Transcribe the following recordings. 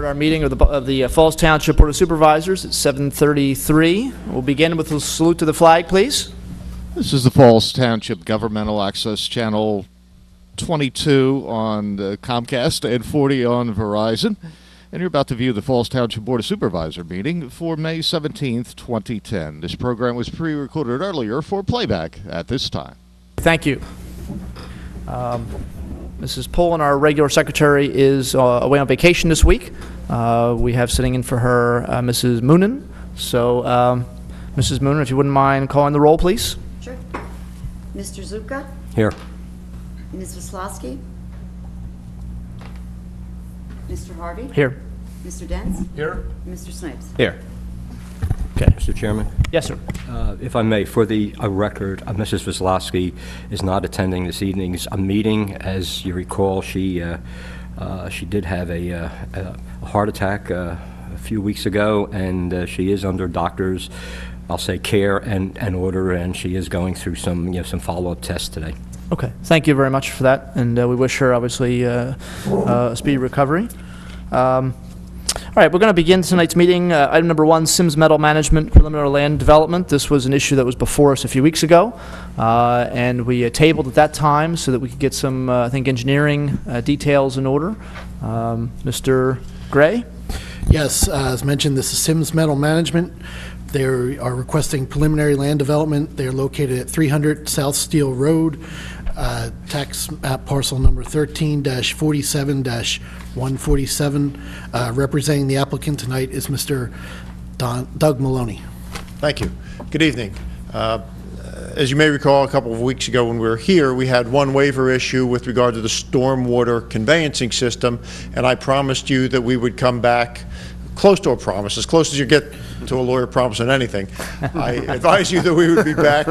Start our meeting of the Falls Township Board of Supervisors at 7:33. We'll begin with a salute to the flag, please. This is the Falls Township Governmental Access Channel 22 on Comcast and 40 on Verizon. And you're about to view the Falls Township Board of Supervisor meeting for May 17th, 2010. This program was pre-recorded earlier for playback at this time. Thank you. Mrs. Pullen, our regular secretary, is away on vacation this week. We have sitting in for her Mrs. Moonen. So, Mrs. Moonen, if you wouldn't mind calling the roll, please. Sure. Mr. Zuka? Here. Ms. Veslowski? Mr. Harvey? Here. Mr. Dents? Here. Mr. Snipes? Here. Okay. Mr. Chairman? Yes, sir. If I may, for the record, Mrs. Veslowski is not attending this evening's meeting. As you recall, she did have a heart attack a few weeks ago, and she is under doctor's, I'll say, care and order, and she is going through some follow-up tests today. Okay. Thank you very much for that, and we wish her, obviously, a speedy recovery. All right, we're going to begin tonight's meeting. Item number 1, Sims Metal Management Preliminary Land Development. This was an issue that was before us a few weeks ago, and we tabled at that time so that we could get some, I think, engineering details in order. Mr. Gray? Yes, as mentioned, this is Sims Metal Management. They are requesting preliminary land development. They are located at 300 South Steel Road, tax map parcel number 13-47-147. Representing the applicant tonight is Mr. Doug Maloney. Thank you. Good evening. As you may recall, a couple of weeks ago when we were here, we had one waiver issue with regard to the stormwater conveyancing system, and I promised you that we would come back close to a promise, as close as you get to a lawyer promise on anything. I advise you that we would be back.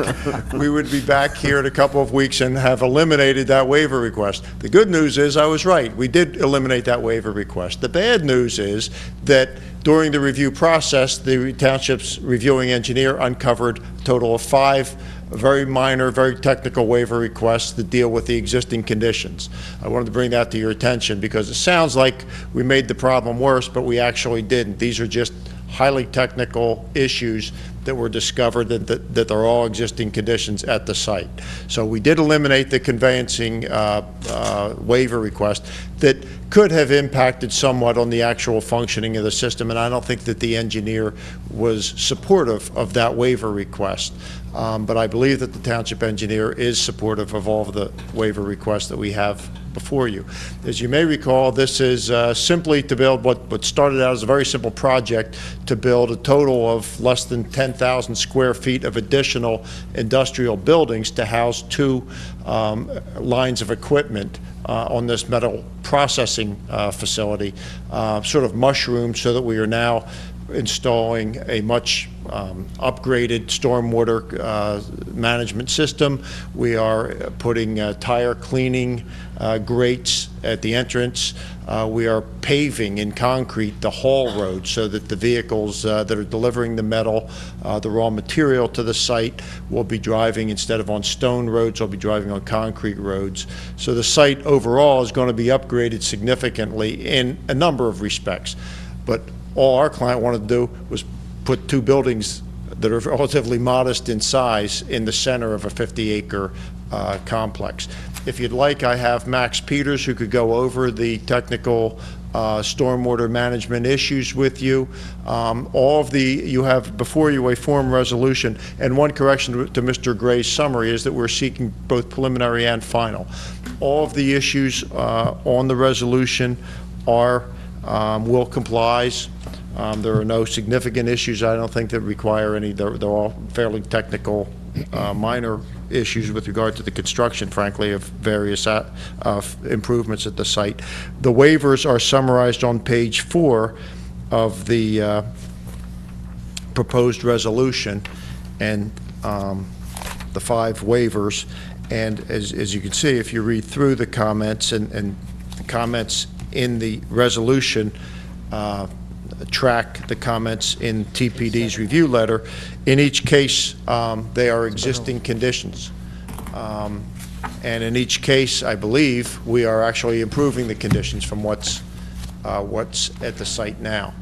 We would be back here in a couple of weeks and have eliminated that waiver request. The good news is I was right. We did eliminate that waiver request. The bad news is that during the review process, the township's reviewing engineer uncovered a total of 5 very minor, very technical waiver requests that deal with the existing conditions. I wanted to bring that to your attention because it sounds like we made the problem worse, but we actually didn't. These are just highly technical issues that were discovered that they're all existing conditions at the site. So we did eliminate the conveyancing waiver request that could have impacted somewhat on the actual functioning of the system, and I don't think that the engineer was supportive of that waiver request. But I believe that the township engineer is supportive of all of the waiver requests that we have before you. As you may recall, this is simply to build what started out as a very simple project to build a total of less than 10,000 square feet of additional industrial buildings to house 2 lines of equipment on this metal processing facility, sort of mushroom, so that we are now installing a much upgraded stormwater management system. We are putting tire cleaning grates at the entrance. We are paving in concrete the haul road so that the vehicles that are delivering the metal, the raw material to the site, will be driving, instead of on stone roads, will be driving on concrete roads. So the site overall is going to be upgraded significantly in a number of respects. But all our client wanted to do was put 2 buildings that are relatively modest in size in the center of a 50-acre complex. If you'd like, I have Max Peters, who could go over the technical stormwater management issues with you. You have before you a form resolution, and one correction to Mr. Gray's summary is that we're seeking both preliminary and final. All of the issues on the resolution are will complies. There are no significant issues, I don't think, that require any. They're all fairly technical, minor issues with regard to the construction, frankly, of various improvements at the site. The waivers are summarized on page 4 of the proposed resolution, and the 5 waivers. And as you can see, if you read through the comments and the comments in the resolution, track the comments in TPD's review letter. In each case, they are existing conditions. And in each case, I believe, we are actually improving the conditions from what's what's at the site now.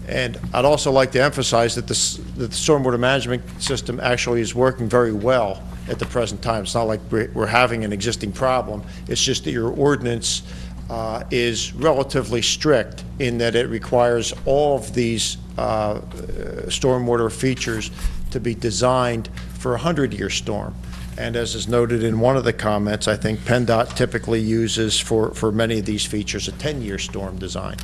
And I'd also like to emphasize that the stormwater management system actually is working very well at the present time. It's not like we're having an existing problem. It's just that your ordinance is relatively strict in that it requires all of these stormwater features to be designed for a 100-year storm. And as is noted in one of the comments, I think PennDOT typically uses for many of these features a 10-year storm design.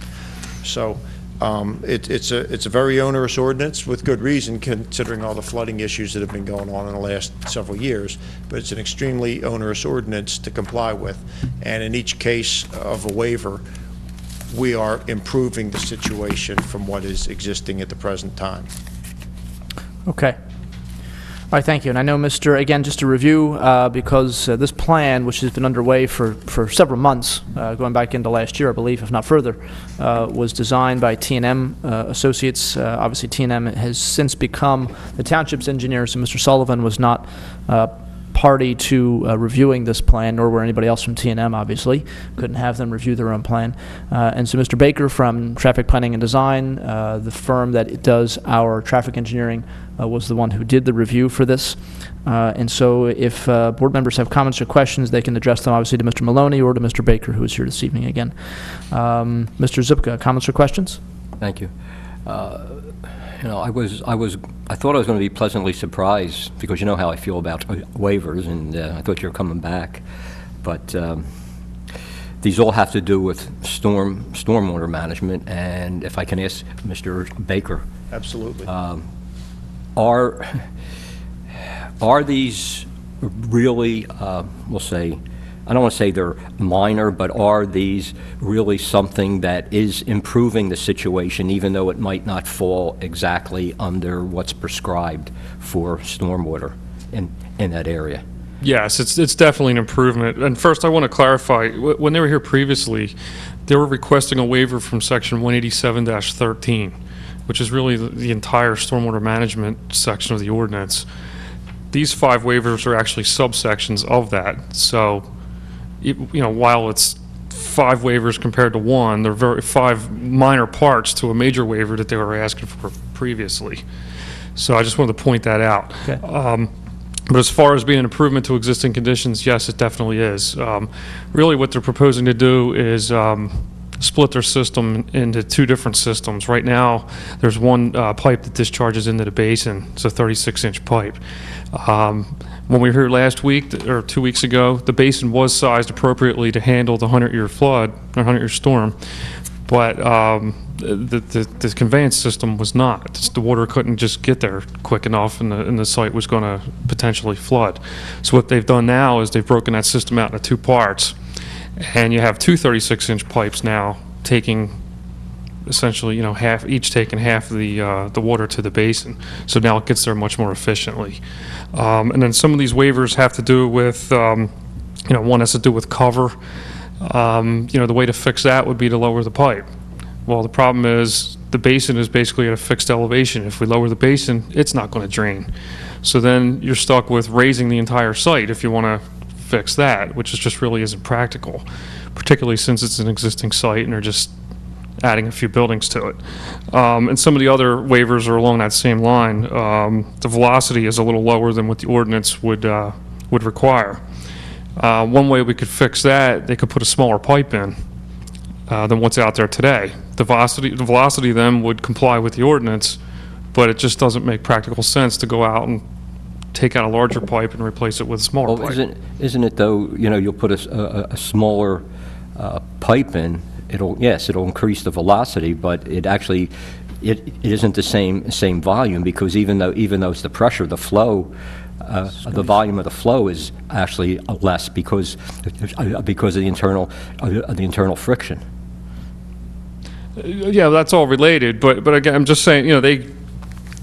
So it's a very onerous ordinance with good reason, considering all the flooding issues that have been going on in the last several years, but it's an extremely onerous ordinance to comply with. And in each case of a waiver, we are improving the situation from what is existing at the present time. Okay. All right, thank you. And I know, again, just to review, because this plan, which has been underway for several months, going back into last year, I believe, if not further, was designed by T&M Associates. Obviously, T&M has since become the Township's engineer, so Mr. Sullivan was not party to reviewing this plan, nor were anybody else from T&M, obviously. Couldn't have them review their own plan. And so Mr. Baker from Traffic Planning and Design, the firm that does our traffic engineering, was the one who did the review for this. And so if board members have comments or questions, they can address them obviously to Mr. Maloney or to Mr. Baker, who is here this evening again. Mr. Zupka, comments or questions? Thank you. You know, I thought I was going to be pleasantly surprised, because you know how I feel about waivers, and I thought you were coming back. But these all have to do with stormwater management, and if I can ask Mr. Baker. Absolutely. Are these really, we'll say, I don't want to say they're minor, but are these really something that is improving the situation, even though it might not fall exactly under what's prescribed for stormwater in that area? Yes, it's definitely an improvement. And first, I want to clarify, when they were here previously, they were requesting a waiver from Section 187-13, which is really the entire stormwater management section of the ordinance. These 5 waivers are actually subsections of that. So, you know, while it's 5 waivers compared to 1, they're 5 minor parts to a major waiver that they were asking for previously. So I just wanted to point that out. Okay. But as far as being an improvement to existing conditions, yes, it definitely is. Really what they're proposing to do is split their system into 2 different systems. Right now, there's one pipe that discharges into the basin. It's a 36-inch pipe. When we were here last week, or 2 weeks ago, the basin was sized appropriately to handle the 100-year flood, or 100-year storm, but the conveyance system was not. The water couldn't just get there quick enough, and the site was going to potentially flood. So what they've done now is they've broken that system out into 2 parts, and you have 2 36-inch pipes now taking essentially, you know, each taking half of the water to the basin. So now it gets there much more efficiently. And then some of these waivers have to do with, you know, one has to do with cover. You know, the way to fix that would be to lower the pipe. Well, the problem is the basin is basically at a fixed elevation. If we lower the basin, it's not going to drain. So then you're stuck with raising the entire site if you want to fix that, which is just really isn't practical, particularly since it's an existing site and they're just adding a few buildings to it. And some of the other waivers are along that same line. The velocity is a little lower than what the ordinance would require. One way we could fix that, they could put a smaller pipe in than what's out there today. The velocity then would comply with the ordinance, but it just doesn't make practical sense to go out and take out a larger pipe and replace it with a smaller pipe. Isn't it though, you know, you'll put a smaller pipe in, it'll increase the velocity, but it actually it isn't the same volume, because even though it's the pressure, the flow, the volume of the flow is actually less because of the internal friction. Yeah, that's all related, but again, I'm just saying, you know,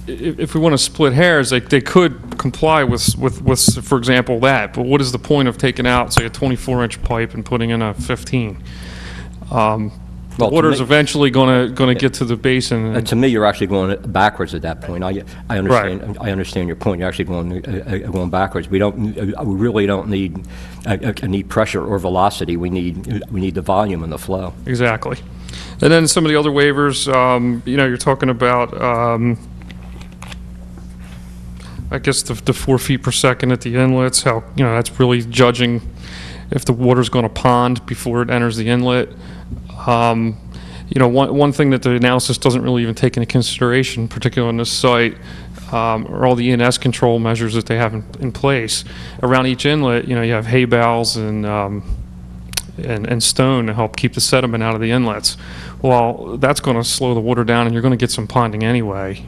if we want to split hairs, they could comply with, for example, that. But what is the point of taking out, say, a 24-inch pipe and putting in a 15? The water's eventually going to get to the basin. To me, you're actually going backwards at that point. I understand. Right. I understand your point. You're actually going backwards. We really don't need pressure or velocity. We need the volume and the flow. Exactly. And then some of the other waivers, you're talking about, I guess the 4 feet per second at the inlets, how, that's really judging if the water's going to pond before it enters the inlet. One thing that the analysis doesn't really even take into consideration, particularly on this site, are all the E&S control measures that they have in place. Around each inlet, you have hay bales and stone to help keep the sediment out of the inlets. Well, that's going to slow the water down, and you're going to get some ponding anyway.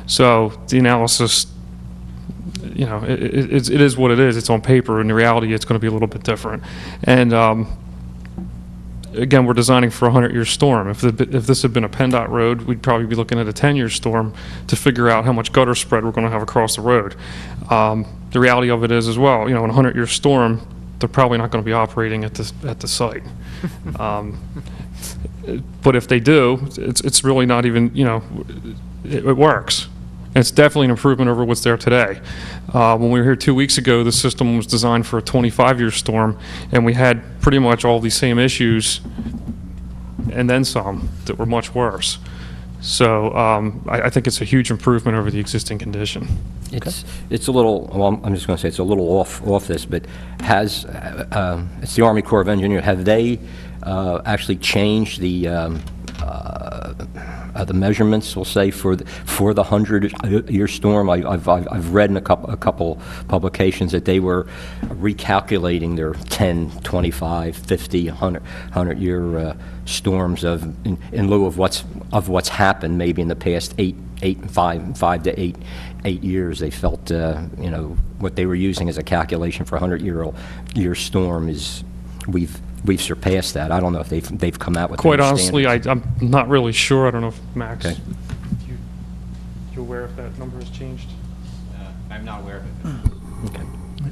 So the analysis, it is what it is. It's on paper. In reality, it's going to be a little bit different. And again, we're designing for a 100-year storm. If this had been a PennDOT road, we'd probably be looking at a 10-year storm to figure out how much gutter spread we're going to have across the road. The reality of it is as well, in a 100-year storm, they're probably not going to be operating at the site. But if they do, it's really not even, it works. And it's definitely an improvement over what's there today. When we were here 2 weeks ago, the system was designed for a 25-year storm, and we had pretty much all these same issues and then some that were much worse. So I think it's a huge improvement over the existing condition. It's a little, well, I'm just going to say it's a little off this, but it's the Army Corps of Engineers. Have they actually changed the measurements, we'll say, for the 100-year storm? I've read in a couple publications that they were recalculating their 10, 25, 50, 100-year storms in lieu of what's happened maybe in the past 5 to 8 years. They felt what they were using as a calculation for a 100-year storm is we've surpassed that. I don't know if they've come out with Quite any honestly, standards. I'm not really sure. I don't know if Max, Okay. you aware if that number has changed? I'm not aware of it. Okay.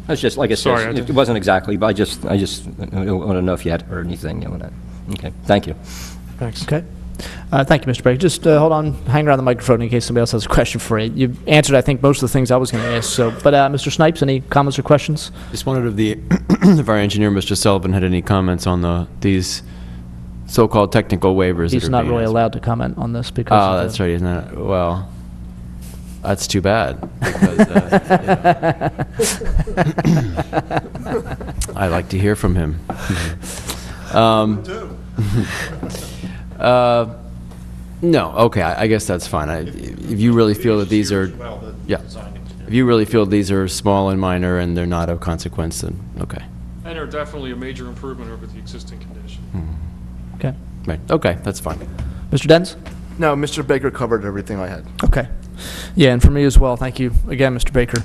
That's just like I Sorry, said. I It did- wasn't exactly, but I just want to know if you had heard anything on that. Okay. Thank you. Thanks. Okay. Thank you, Mr. Baker. Just hold on, hang around the microphone in case somebody else has a question for you. You answered, I think, most of the things I was going to ask. But Mr. Snipes, any comments or questions? Just wondered if our engineer, Mr. Sullivan, had any comments on these so-called technical waivers. He's that are not being really asked. allowed to comment on this because. Oh, of the- that's right. Isn't that well? That's too bad. Because, I like to hear from him. No, okay. I guess that's fine. If you really feel that these are, yeah. If you really feel these are small and minor and they're not of consequence, then okay. And they're definitely a major improvement over the existing condition. Okay. Right. Okay, that's fine. Mr. Dens? No, Mr. Baker covered everything I had. Okay. Yeah, and for me as well, thank you again, Mr. Baker.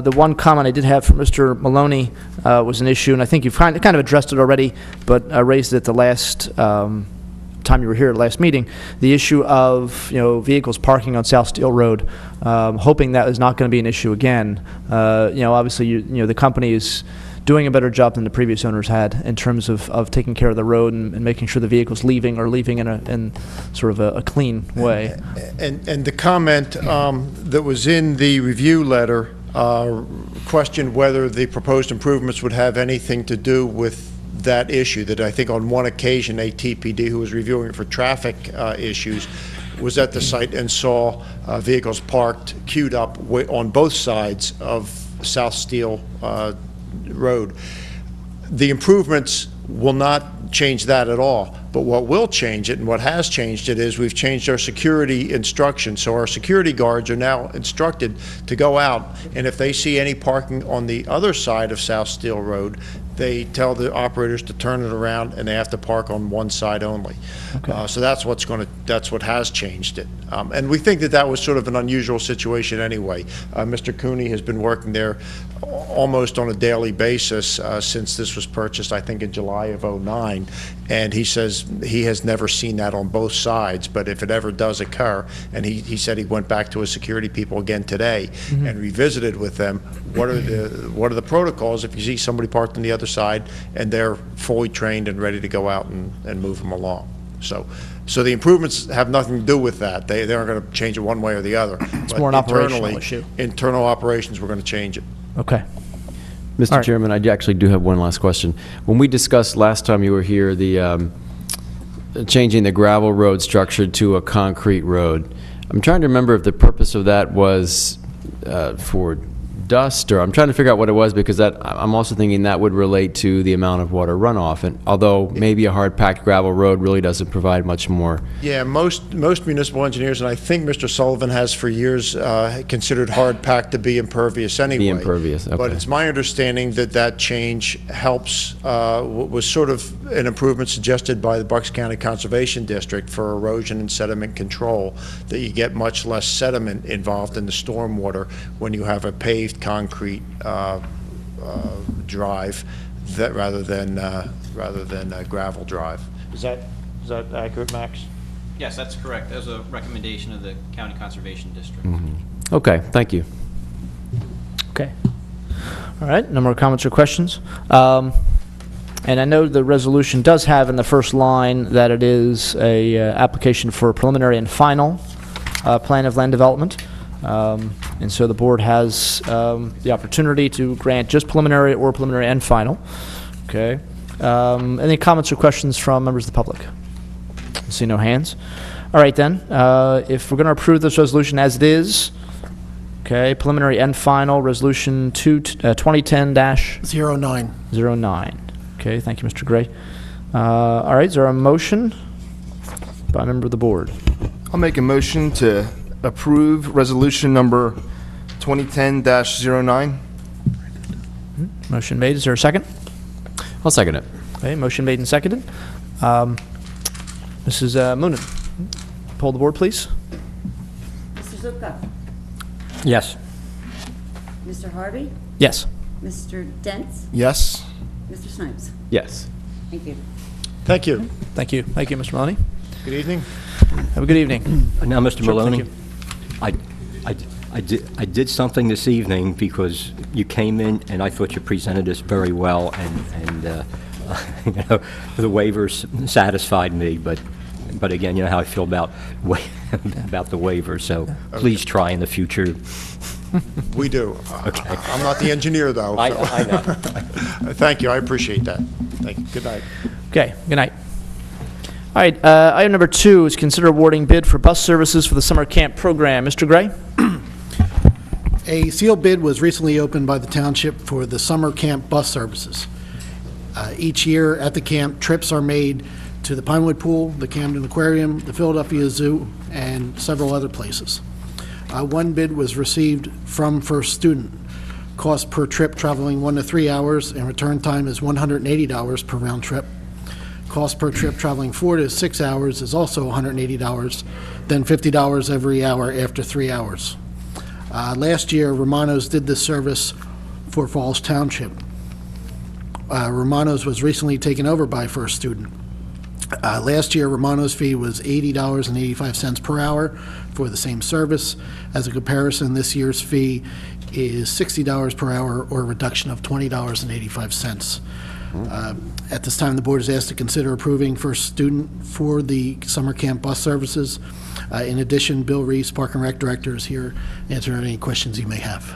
The one comment I did have from Mr. Maloney was an issue, and I think you've kind of addressed it already, but raised it the last time you were here at the last meeting, the issue of vehicles parking on South Steel Road. Hoping that is not going to be an issue again. Obviously, the company is doing a better job than the previous owners had in terms of taking care of the road and making sure the vehicles leaving in sort of a clean way. And the comment that was in the review letter questioned whether the proposed improvements would have anything to do with that issue, that I think on one occasion a TPD who was reviewing it for traffic issues was at the site and saw vehicles parked, queued up on both sides of South Steel Road. The improvements will not change that at all, but what will change it and what has changed it is we've changed our security instructions. So our security guards are now instructed to go out, and if they see any parking on the other side of South Steel Road, they tell the operators to turn it around and they have to park on one side only. Okay. So that's what has changed it. And we think that was sort of an unusual situation anyway. Mr. Cooney has been working there almost on a daily basis since this was purchased, I think in July of '09. And he says he has never seen that on both sides, but if it ever does occur, and he said he went back to his security people again today and revisited with them, what are the protocols if you see somebody parked on the other side and they're fully trained and ready to go out and move them along. So the improvements have nothing to do with that. They aren't going to change it one way or the other. It's more an operational issue. Internal operations, we're going to change it. Okay. Mr. All right. Chairman, I actually do have one last question. When we discussed last time you were here, the changing the gravel road structure to a concrete road. I'm trying to remember if the purpose of that was for dust, or I'm trying to figure out what it was, because I'm also thinking that would relate to the amount of water runoff. And although maybe a hard-packed gravel road really doesn't provide much more. Yeah, most municipal engineers, and I think Mr. Sullivan has for years considered hard pack to be impervious anyway. Be impervious, okay. But it's my understanding that that change helps, was sort of an improvement suggested by the Bucks County Conservation District for erosion and sediment control, that you get much less sediment involved in the stormwater when you have a paved concrete drive that rather than a gravel drive. Is that accurate, Max? Yes, that's correct. That was a recommendation of the County Conservation District. Okay, thank you. Okay. All right, no more comments or questions. And I know the resolution does have in the first line that it is a application for preliminary and final plan of land development. And so the board has the opportunity to grant just preliminary or preliminary and final. Okay. Any comments or questions from members of the public? I see no hands. All right, then. If we're going to approve this resolution as it is, okay, preliminary and final, resolution 2010-09. Okay, thank you, Mr. Gray. All right, is there a motion by a member of the board? I'll make a motion to approve resolution number 2010-09. Motion made. Is there a second? I'll second it. Okay, motion made and seconded. Mrs. Moonen, poll the board, please. Mr. Zupka? Yes. Mr. Harvey? Yes. Mr. Dents? Yes. Mr. Snipes? Yes. Thank you. Thank you. Thank you. Thank you, Mr. Maloney. Good evening. Have a good evening. Now, Mr. Sure, Maloney, thank I did something this evening because you came in and I thought you presented us very well, and you know, the waivers satisfied me, but again, you know how I feel about about the waivers, so please try in the future. We do. Okay. I'm not the engineer, though. I know. Thank you. I appreciate that. Thank you. Good night. Okay, good night. All right, item number 2 is consider awarding bid for bus services for the summer camp program. Mr. Gray? A sealed bid was recently opened by the township for the summer camp bus services. Each year at the camp, trips are made to the Pinewood Pool, the Camden Aquarium, the Philadelphia Zoo, and several other places. One bid was received from First Student. Cost per trip traveling 1 to 3 hours, and return time is $180 per round trip. Cost per trip traveling 4 to 6 hours is also $180, then $50 every hour after 3 hours. Last year, Romano's did this service for Falls Township. Romano's was recently taken over by First Student. Last year, Romano's fee was $80.85 per hour for the same service. As a comparison, this year's fee is $60 per hour, or a reduction of $20.85. At this time, the board is asked to consider approving First Student for the summer camp bus services. In addition, Bill Reese, Park and Rec Director, is here to answer any questions you may have.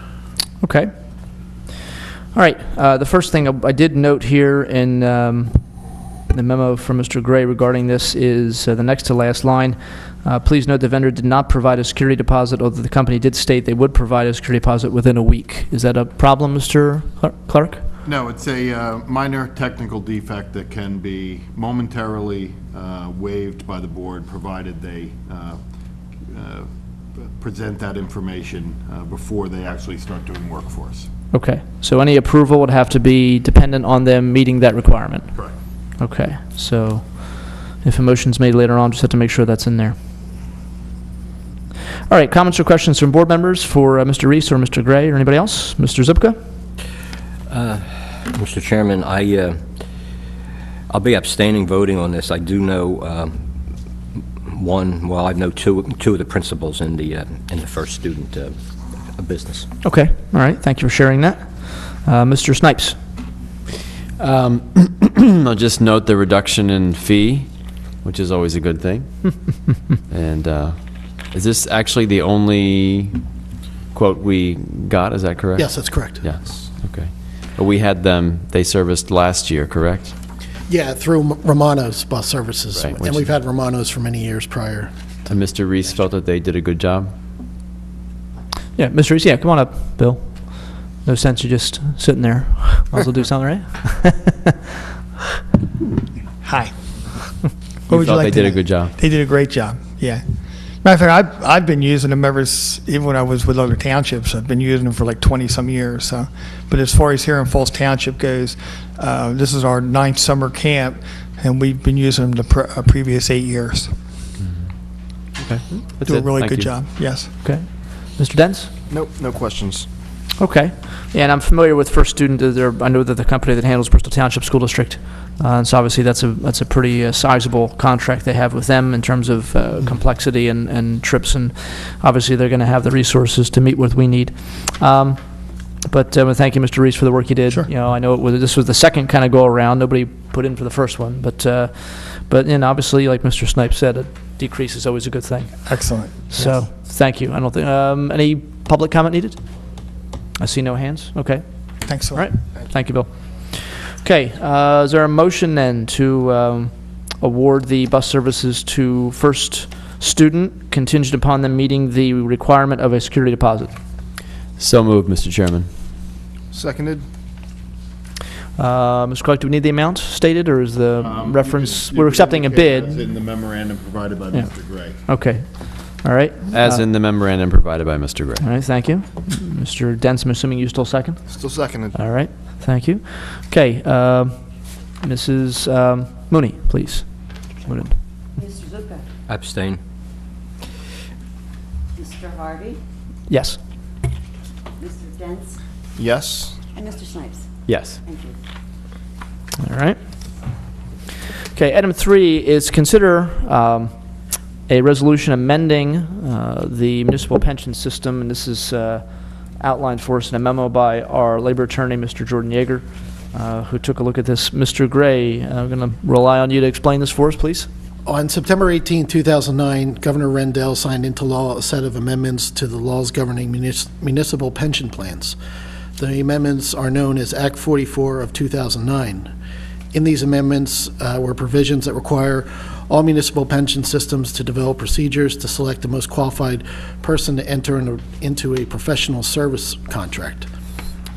Okay. All right, the first thing I did note here in the memo from Mr. Gray regarding this is the next to last line. Please note the vendor did not provide a security deposit, although the company did state they would provide a security deposit within a week. Is that a problem, Mr. Clark? No, it's a minor technical defect that can be momentarily waived by the board, provided they present that information before they actually start doing work for us. Okay, so any approval would have to be dependent on them meeting that requirement? Correct. Okay, so if a motion's made later on, just have to make sure that's in there. All right, comments or questions from board members for Mr. Reese or Mr. Gray or anybody else? Mr. Zupka? Mr. Chairman, I'll be abstaining voting on this. I do know I know two of the principals in the First Student business. Okay, all right, thank you for sharing that. Mr. Snipes? I'll just note the reduction in fee, which is always a good thing. And is this actually the only quote we got? Is that correct? Yes, that's correct. Yes, okay. But we had them, they serviced last year, correct? Yeah, through Romano's bus services. Right, which- And we've had Romano's for many years prior. And Mr. Reese felt that they did a good job? Yeah, Mr. Reese, yeah, come on up, Bill. No sense you just sitting there. Might as well do something, right? Hi. You felt they did a good job? They did a great job, yeah. Matter of fact, I've been using them even when I was with other townships. I've been using them for like 20-some years. So, but as far as here in Falls Township goes, this is our 9th summer camp, and we've been using them the previous 8 years. Okay. That's Do a it. really Thank good you. job, yes. Okay. Mr. Dents? Nope, no questions. Okay. Yeah, and I'm familiar with First Student. I know that the company that handles Bristol Township School District. And so obviously that's a pretty sizable contract they have with them in terms of complexity and trips. And obviously they're going to have the resources to meet what we need. But thank you, Mr. Reese, for the work you did. Sure. You know, I know this was the second kind of go around. Nobody put in for the first one. But obviously, like Mr. Snipes said, a decrease is always a good thing. Excellent. So thank you. I don't think any public comment needed? I see no hands. Okay. Thanks so All much. right. Thank you, Bill. Okay. Is there a motion then to award the bus services to First Student contingent upon them meeting the requirement of a security deposit? So moved, Mr. Chairman. Seconded? Mr. Clark, do we need the amount stated, or is the reference, You we're could accepting a indicate bid? that's in the memorandum provided by Yeah. Mr. Gray. Okay. All right. As in the memorandum provided by Mr. Gray. All right, thank you. Mr. Dents, I'm assuming you still second? Still seconded. All right, thank you. Okay, Mrs. Mooney, please. Mr. Zuka? Abstain. Mr. Harvey? Yes. Mr. Dents? Yes. And Mr. Snipes? Yes. Thank you. All right. Okay, item 3 is consider a resolution amending the municipal pension system, and this is outlined for us in a memo by our labor attorney, Mr. Jordan Yeager, who took a look at this. Mr. Gray, I'm going to rely on you to explain this for us, please. On September 18, 2009, Governor Rendell signed into law a set of amendments to the laws governing municipal pension plans. The amendments are known as Act 44 of 2009. In these amendments were provisions that require all municipal pension systems to develop procedures to select the most qualified person to enter into a professional service contract.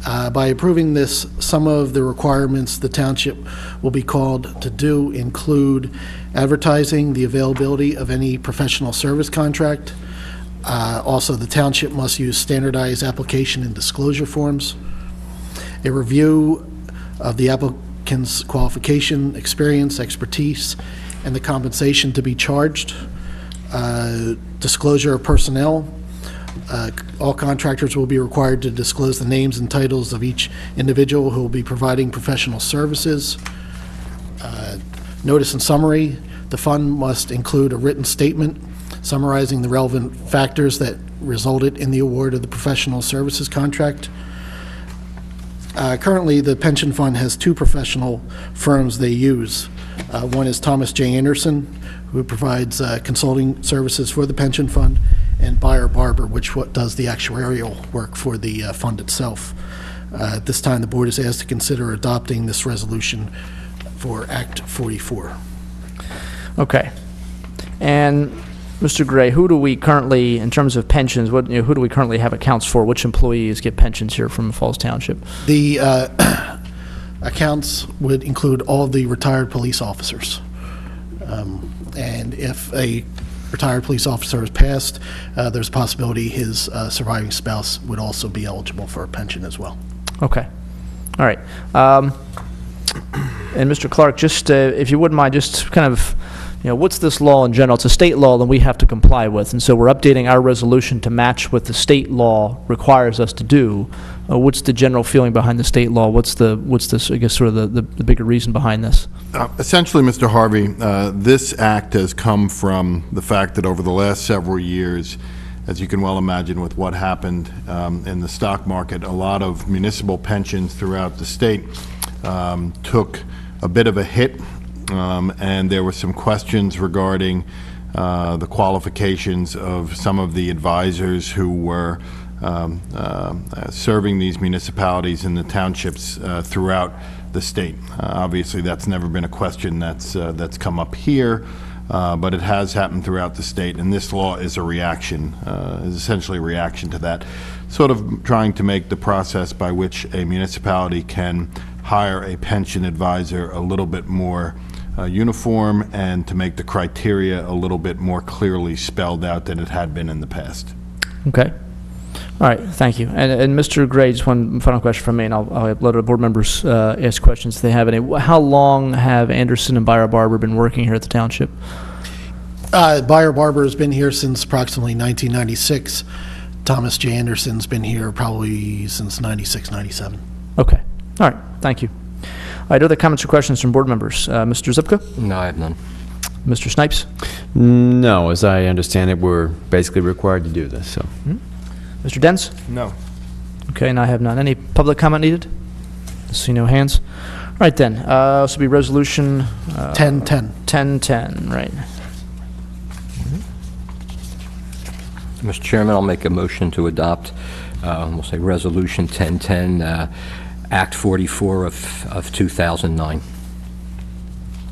By approving this, some of the requirements the township will be called to do include advertising the availability of any professional service contract. Also, the township must use standardized application and disclosure forms. A review of the applicant's qualification, experience, expertise, and the compensation to be charged. Disclosure of personnel. All contractors will be required to disclose the names and titles of each individual who will be providing professional services. Notice and summary. The fund must include a written statement summarizing the relevant factors that resulted in the award of the professional services contract. Currently, the pension fund has 2 professional firms they use. One is Thomas J. Anderson, who provides consulting services for the pension fund, and Buyer Barber, which does the actuarial work for the fund itself. At this time, the board is asked to consider adopting this resolution for Act 44. Okay. And Mr. Gray, who do we currently, in terms of pensions, who do we currently have accounts for? Which employees get pensions here from Falls Township? The accounts would include all the retired police officers. And if a retired police officer has passed, there's a possibility his surviving spouse would also be eligible for a pension as well. Okay. All right. And Mr. Clark, just if you wouldn't mind, just kind of, what's this law in general? It's a state law that we have to comply with, and so we're updating our resolution to match what the state law requires us to do. What's the general feeling behind the state law? What's this, I guess, sort of the bigger reason behind this? Essentially, Mr. Harvey, this act has come from the fact that over the last several years, as you can well imagine with what happened in the stock market, a lot of municipal pensions throughout the state took a bit of a hit, and there were some questions regarding the qualifications of some of the advisors who were serving these municipalities and the townships throughout the state. Obviously, that's never been a question that's come up here, but it has happened throughout the state, and this law is a reaction, is essentially a reaction to that, sort of trying to make the process by which a municipality can hire a pension advisor a little bit more uniform, and to make the criteria a little bit more clearly spelled out than it had been in the past. Okay. All right, thank you. And Mr. Gray, just one final question from me, and I'll let the board members ask questions if they have any. How long have Anderson and Beyer Barber been working here at the township? Beyer Barber has been here since approximately 1996. Thomas J. Anderson's been here probably since 96, 97. Okay. All right, thank you. All right, other comments or questions from board members? Mr. Zupka? No, I have none. Mr. Snipes? No, as I understand it, we're basically required to do this, so. Mr. Dents? No. Okay, and I have none. Any public comment needed? See no hands. All right, then. This will be resolution 1010. 1010, right. Mr. Chairman, I'll make a motion to adopt, we'll say Resolution 1010, Act 44 of 2009.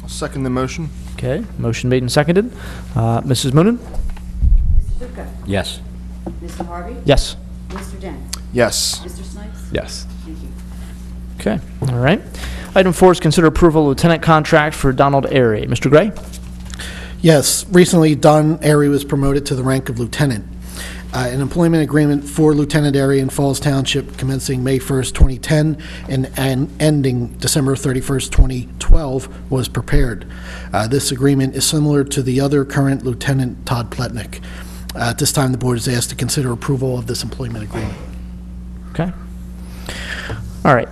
I'll second the motion. Okay, motion made and seconded. Mrs. Moonen? Mr. Zuka? Yes. Mr. Harvey? Yes. Mr. Dent? Yes. Mr. Snipes? Yes. Thank you. Okay, all right. Item 4 is consider approval of lieutenant contract for Donald Airy. Mr. Gray? Yes, recently Don Airy was promoted to the rank of lieutenant. An employment agreement for Lieutenant Airy in Falls Township commencing May 1st, 2010 and ending December 31st, 2012 was prepared. This agreement is similar to the other current Lieutenant Todd Pletnick. At this time, the board is asked to consider approval of this employment agreement. Okay. All right.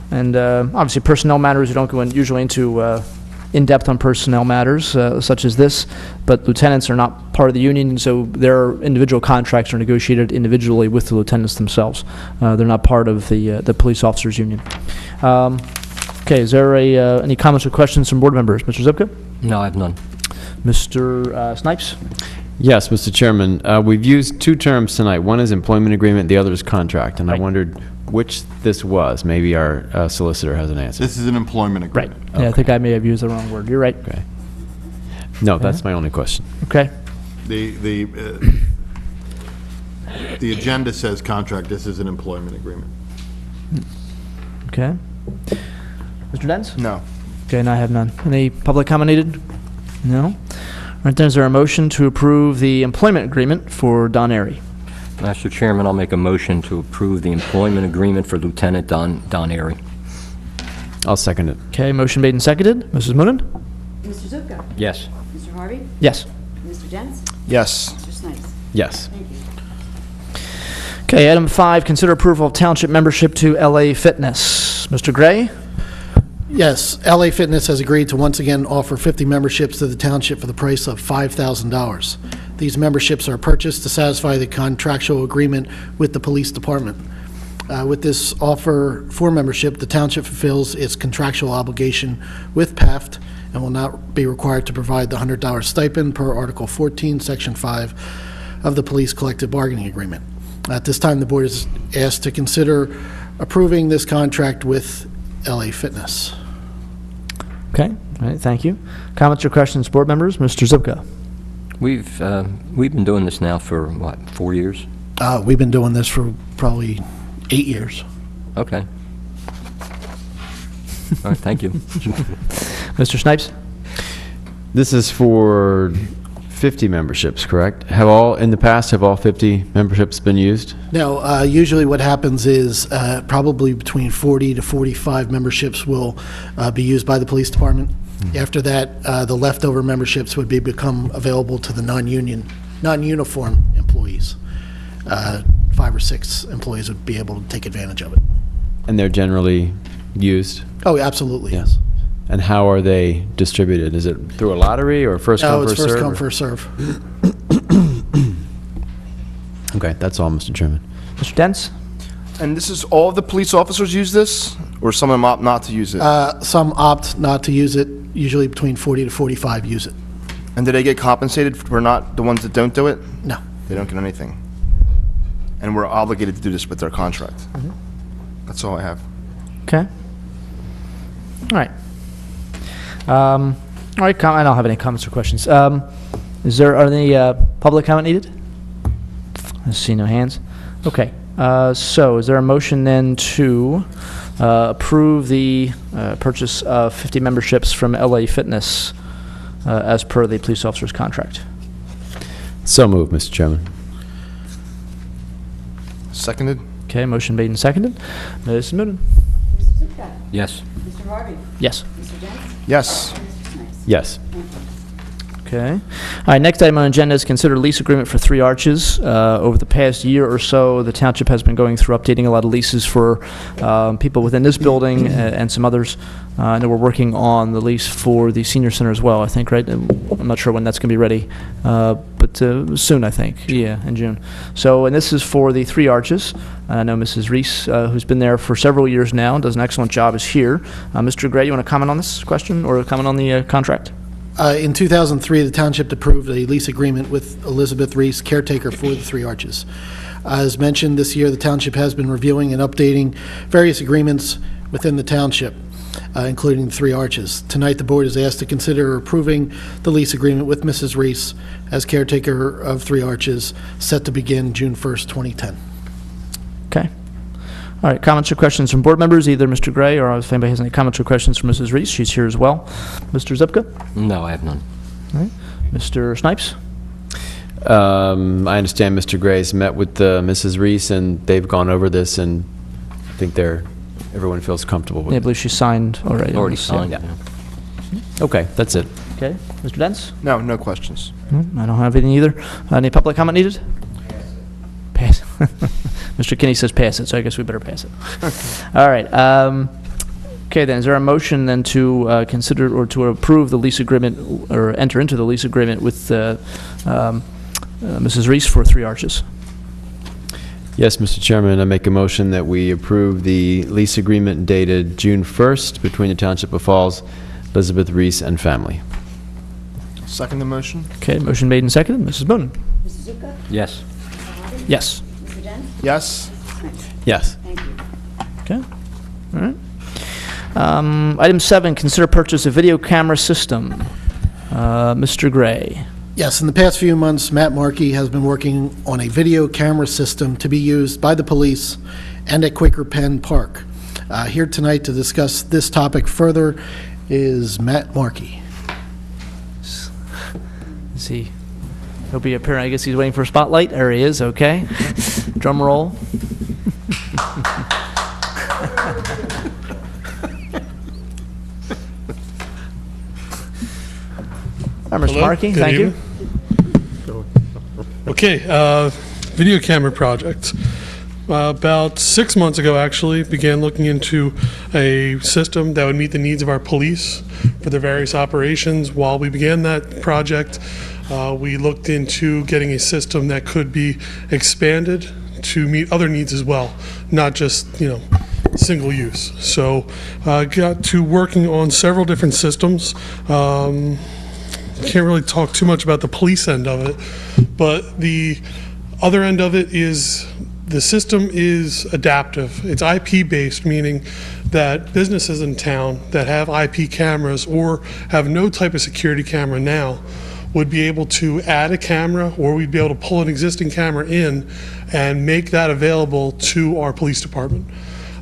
And obviously, personnel matters, we don't go usually into in-depth on personnel matters such as this, but lieutenants are not part of the union, so their individual contracts are negotiated individually with the lieutenants themselves. They're not part of the police officers union. Okay, is there any comments or questions from board members? Mr. Zupka? No, I have none. Mr. Snipes? Yes, Mr. Chairman. We've used two terms tonight. One is employment agreement, the other is contract, and I wondered which this was. Maybe our solicitor has an answer. This is an employment Right. agreement. Yeah, I think I may have used the wrong word. You're right. Okay. No, that's my only question. Okay. The agenda says contract. This is an employment agreement. Okay. Mr. Dents? No. Okay, and I have none. Any public comment needed? No? All right, then is there a motion to approve the employment agreement for Don Airy? Mr. Chairman, I'll make a motion to approve the employment agreement for Lieutenant Don Airy. I'll second it. Okay, motion made and seconded. Mrs. Moonen? Mr. Zuka? Yes. Mr. Harvey? Yes. Mr. Dent? Yes. Mr. Snipes? Yes. Thank you. Okay, item 5, consider approval of township membership to LA Fitness. Mr. Gray? Yes, LA Fitness has agreed to once again offer 50 memberships to the township for the price of $5,000. These memberships are purchased to satisfy the contractual agreement with the police department. With this offer for membership, the township fulfills its contractual obligation with PAFT and will not be required to provide the $100 stipend per Article 14, Section 5 of the Police Collective Bargaining Agreement. At this time, the board is asked to consider approving this contract with LA Fitness. Okay, all right, thank you. Comments or questions, board members? Mr. Zupka? We've been doing this now for, what, 4 years? We've been doing this for probably 8 years. Okay. All right, thank you. Mr. Snipes? This is for 50 memberships, correct? In the past, have all 50 memberships been used? Now, usually what happens is probably between 40 to 45 memberships will be used by the police department. After that, the leftover memberships would become available to the non-uniform employees. 5 or 6 employees would be able to take advantage of it. And they're generally used? Oh, absolutely, yes. And how are they distributed? Is it through a lottery or first come, first serve? No, it's first come, first serve. Okay, that's all, Mr. Chairman. Mr. Dents? And this is all of the police officers use this, or some of them opt not to use it? Some opt not to use it. Usually between 40 to 45 use it. And do they get compensated for not the ones that don't do it? No. They don't get anything. And we're obligated to do this with their contract. That's all I have. Okay. All right. All right, I don't have any comments or questions. Are there any public comment needed? I see no hands. Okay. So is there a motion then to approve the purchase of 50 memberships from LA Fitness as per the police officer's contract? So moved, Mr. Chairman. Seconded? Okay, motion made and seconded. Mrs. Moonen? Mr. Zupka? Yes. Mr. Harvey? Yes. Mr. Dents? Yes. Mr. Snipes? Yes. Okay. All right, next item on the agenda is consider lease agreement for Three Arches. Over the past year or so, the township has been going through updating a lot of leases for people within this building and some others. I know we're working on the lease for the senior center as well, I think, right? I'm not sure when that's going to be ready, but soon, I think. Yeah, in June. So, and this is for the Three Arches. I know Mrs. Reese, who's been there for several years now and does an excellent job, is here. Mr. Gray, you want to comment on this question or comment on the contract? In 2003, the township approved a lease agreement with Elizabeth Reese, caretaker for the Three Arches. As mentioned, this year the township has been reviewing and updating various agreements within the township, including the Three Arches. Tonight, the board is asked to consider approving the lease agreement with Mrs. Reese as caretaker of Three Arches, set to begin June 1st, 2010. Okay. All right, comments or questions from board members, either Mr. Gray or if anybody has any comments or questions from Mrs. Reese, she's here as well. Mr. Zupka? No, I have none. All right. Mr. Snipes? I understand Mr. Gray's met with Mrs. Reese, and they've gone over this, and I think everyone feels comfortable with Yeah, I it. believe she signed already. Already signed. Yeah. Yeah. Okay, that's it. Okay. Mr. Dents? No, no questions. I don't have anything either. Any public comment needed? Pass. Mr. Kinney says pass it, so I guess we better pass it. All right. Okay, then, is there a motion then to consider or to approve the lease agreement or enter into the lease agreement with Mrs. Reese for Three Arches? Yes, Mr. Chairman, I make a motion that we approve the lease agreement dated June 1st between the Township of Falls, Elizabeth Reese, and family. Second the motion? Okay, motion made and seconded. Mrs. Boonen? Mr. Zupka? Yes. Mr. Harvey? Yes. Mr. Dents? Yes. Mr. Snipes? Yes. Thank you. Okay. All right. Item 7, consider purchase of video camera system. Mr. Gray. Yes, in the past few months, Matt Markey has been working on a video camera system to be used by the police and at Quaker Penn Park. Here tonight to discuss this topic further is Matt Markey. Is he? He'll be appearing. I guess he's waiting for a spotlight. There he is. Okay. Drum roll. Hi, Mr. Hello, Markey. good Thank you. evening. Okay, video camera project. About 6 months ago, actually, began looking into a system that would meet the needs of our police for their various operations. While we began that project, we looked into getting a system that could be expanded to meet other needs as well, not just, single use. So got to working on several different systems. Can't really talk too much about the police end of it, but the other end of it is the system is adaptive. It's IP-based, meaning that businesses in town that have IP cameras or have no type of security camera now would be able to add a camera, or we'd be able to pull an existing camera in and make that available to our police department,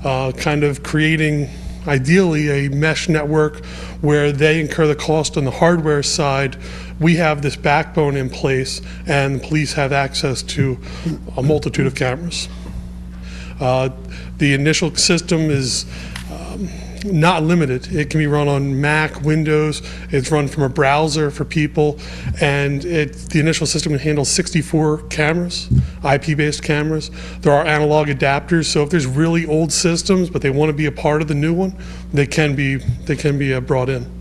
kind of creating ideally a mesh network where they incur the cost on the hardware side. We have this backbone in place, and the police have access to a multitude of cameras. The initial system is not limited. It can be run on Mac, Windows. It's run from a browser for people, and the initial system can handle 64 cameras, IP-based cameras. There are analog adapters, so if there's really old systems but they want to be a part of the new one, they can be brought in.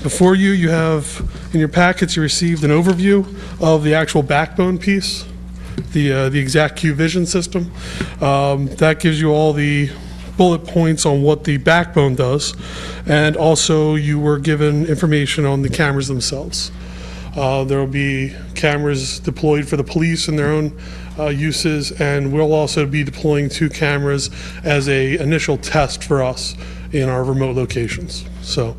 Before you have in your packets, you received an overview of the actual backbone piece, the exact Q Vision system. That gives you all the bullet points on what the backbone does, and also you were given information on the cameras themselves. There will be cameras deployed for the police and their own uses, and we'll also be deploying 2 cameras as a initial test for us in our remote locations. So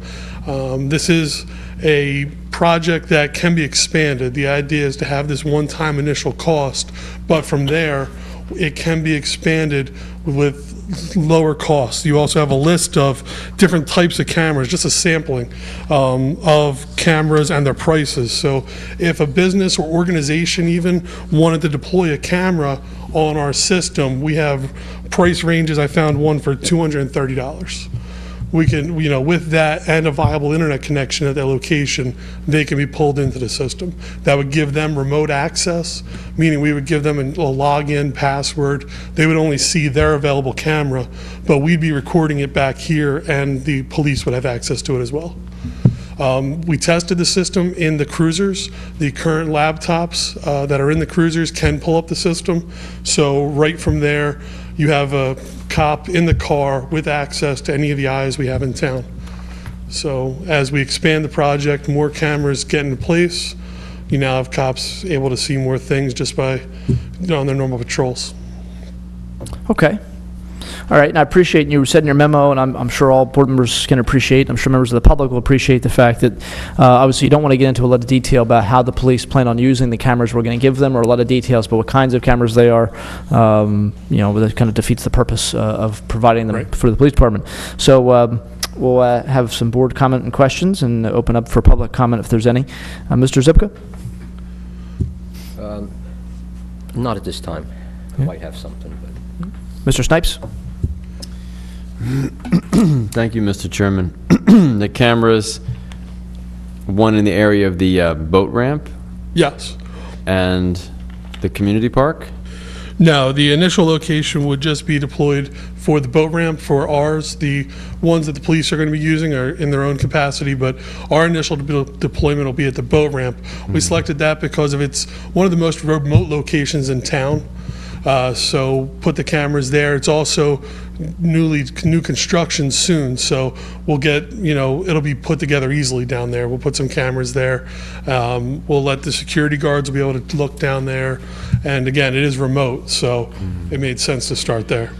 this is a project that can be expanded. The idea is to have this one-time initial cost, but from there, it can be expanded with lower costs. You also have a list of different types of cameras, just a sampling of cameras and their prices. So if a business or organization even wanted to deploy a camera on our system, we have price ranges. I found one for $230. We can, with that and a viable internet connection at that location, they can be pulled into the system. That would give them remote access, meaning we would give them a login password. They would only see their available camera, but we'd be recording it back here, and the police would have access to it as well. We tested the system in the cruisers. The current laptops that are in the cruisers can pull up the system. So right from there, you have a cop in the car with access to any of the eyes we have in town. So as we expand the project, more cameras get into place. You now have cops able to see more things just by on their normal patrols. Okay. All right, and I appreciate you said in your memo, and I'm sure all board members can appreciate, I'm sure members of the public will appreciate the fact that obviously you don't want to get into a lot of detail about how the police plan on using the cameras we're going to give them, or a lot of details about what kinds of cameras they are. That kind of defeats the purpose of providing them for the police department. So we'll have some board comment and questions and open up for public comment if there's any. Mr. Zipka? Not at this time. I might have something, but... Mr. Snipes? Thank you, Mr. Chairman. The cameras, one in the area of the boat ramp? Yes. And the community park? No, the initial location would just be deployed for the boat ramp for ours. The ones that the police are going to be using are in their own capacity, but our initial deployment will be at the boat ramp. We selected that because it's one of the most remote locations in town. So put the cameras there. It's also new construction soon, so we'll get, it'll be put together easily down there. We'll put some cameras there. We'll let the security guards be able to look down there. And again, it is remote, so it made sense to start there.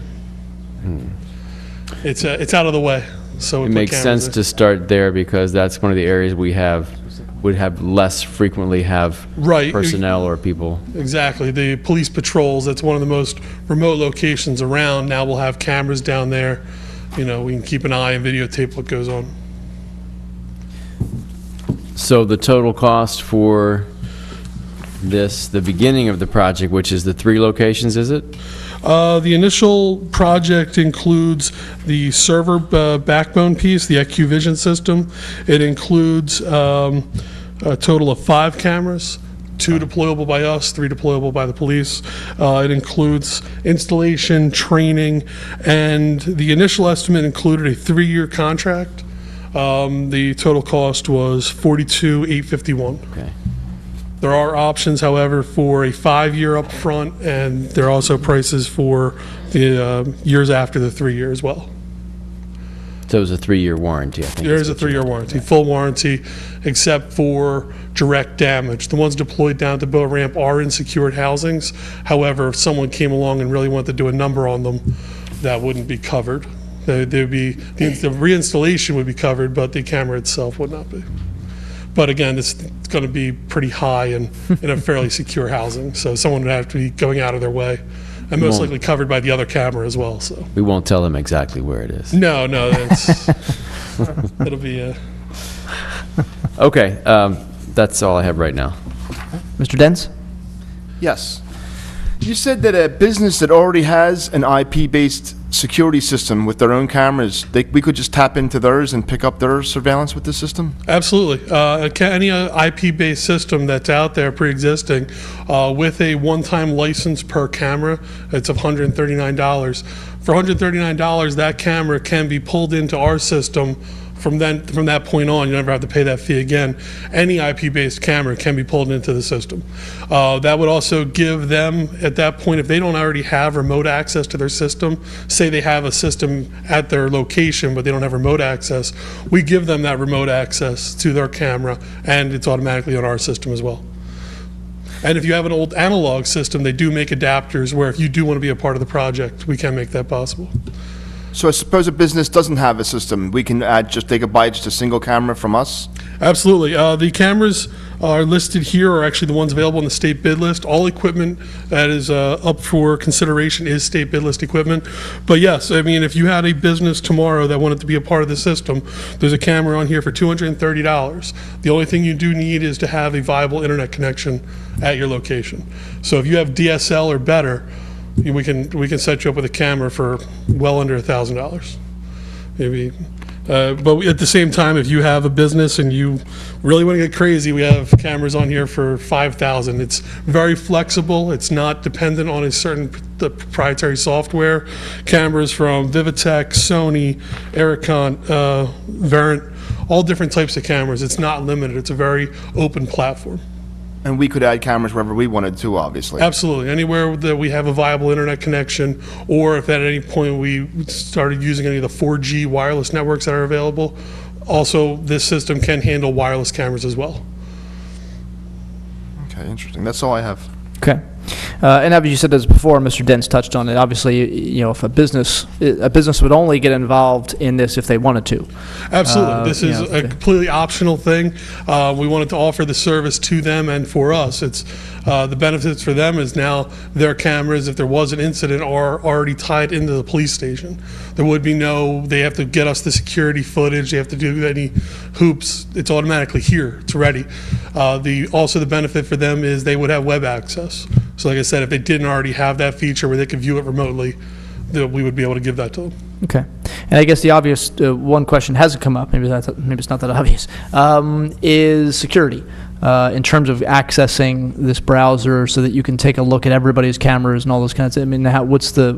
It's out of the way, so we it put makes cameras sense there. to start there because that's one of the areas would have less frequently have personnel or people. Exactly. The police patrols, that's one of the most remote locations around. Now we'll have cameras down there. We can keep an eye and videotape what goes on. So the total cost for this, the beginning of the project, which is the 3 locations, is it? The initial project includes the server backbone piece, the EQ Vision system. It includes a total of 5 cameras, 2 deployable by us, 3 deployable by the police. It includes installation, training, and the initial estimate included a 3-year contract. The total cost was $42,851. Okay. There are options, however, for a 5-year upfront, and there are also prices for the years after the 3-year as well. So it was a 3-year warranty, I think. There is a 3-year warranty, full warranty, except for direct damage. The ones deployed down at the boat ramp are in secured housings. However, if someone came along and really wanted to do a number on them, that wouldn't be covered. The reinstallation would be covered, but the camera itself would not be. But again, it's going to be pretty high and in a fairly secure housing, so someone would have to be going out of their way, and most likely covered by the other camera as well. So we won't tell them exactly where it is. No, it'll be Okay, that's all I have right now. Mr. Dens? Yes. You said that a business that already has an IP-based security system with their own cameras, we could just tap into theirs and pick up their surveillance with the system? Absolutely. Any IP-based system that's out there pre-existing with a one-time license per camera, it's of $139. For $139, that camera can be pulled into our system. From that point on, you never have to pay that fee again. Any IP-based camera can be pulled into the system. That would also give them, at that point, if they don't already have remote access to their system, say they have a system at their location but they don't have remote access, we give them that remote access to their camera, and it's automatically on our system as well. And if you have an old analog system, they do make adapters where if you do want to be a part of the project, we can make that possible. So I suppose a business doesn't have a system, we can add they could buy just a single camera from us? Absolutely. The cameras are listed here are actually the ones available in the state bid list. All equipment that is up for consideration is state bid list equipment. But yes, I mean, if you had a business tomorrow that wanted to be a part of the system, there's a camera on here for $230. The only thing you do need is to have a viable internet connection at your location. So if you have DSL or better, we can set you up with a camera for well under $1,000, maybe. But at the same time, if you have a business and you really want to get crazy, we have cameras on here for $5,000. It's very flexible. It's not dependent on a certain proprietary software. Cameras from Vivatech, Sony, Ericon, Verint, all different types of cameras. It's not limited. It's a very open platform. And we could add cameras wherever we wanted to, obviously. Absolutely. Anywhere that we have a viable internet connection, or if at any point we started using any of the 4G wireless networks that are available, also this system can handle wireless cameras as well. Okay, interesting. That's all I have. Okay. And as you said this before, Mr. Dent's touched on it. Obviously, you know, if a business would only get involved in this if they wanted to. Absolutely. This is a completely optional thing. We wanted to offer the service to them and for us. It's the benefits for them is now their cameras, if there was an incident, are already tied into the police station. There would be they have to get us the security footage, they have to do any hoops. It's automatically here. It's ready. Also the benefit for them is they would have web access. So like I said, if they didn't already have that feature where they could view it remotely, we would be able to give that to them. Okay. And I guess the obvious one question hasn't come up, maybe it's not that obvious, is security in terms of accessing this browser so that you can take a look at everybody's cameras and all those kinds of, I mean, what's the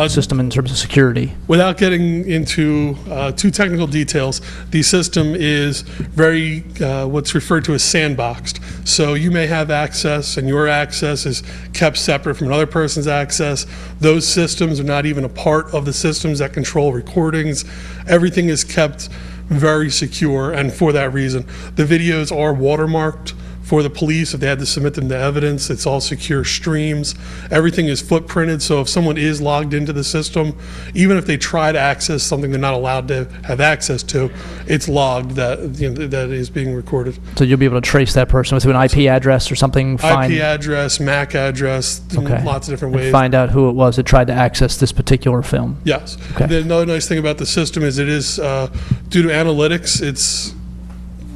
system in terms of security? Without getting into too technical details, the system is very what's referred to as sandboxed. So you may have access and your access is kept separate from another person's access. Those systems are not even a part of the systems that control recordings. Everything is kept very secure, and for that reason, the videos are watermarked for the police. If they had to submit them to evidence, it's all secure streams. Everything is footprinted, so if someone is logged into the system, even if they try to access something they're not allowed to have access to, it's logged that that is being recorded. So you'll be able to trace that person through an IP address or something? IP address, MAC address, lots of different ways. Find out who it was that tried to access this particular film? Yes. Okay. Another nice thing about the system is it is, due to analytics, it's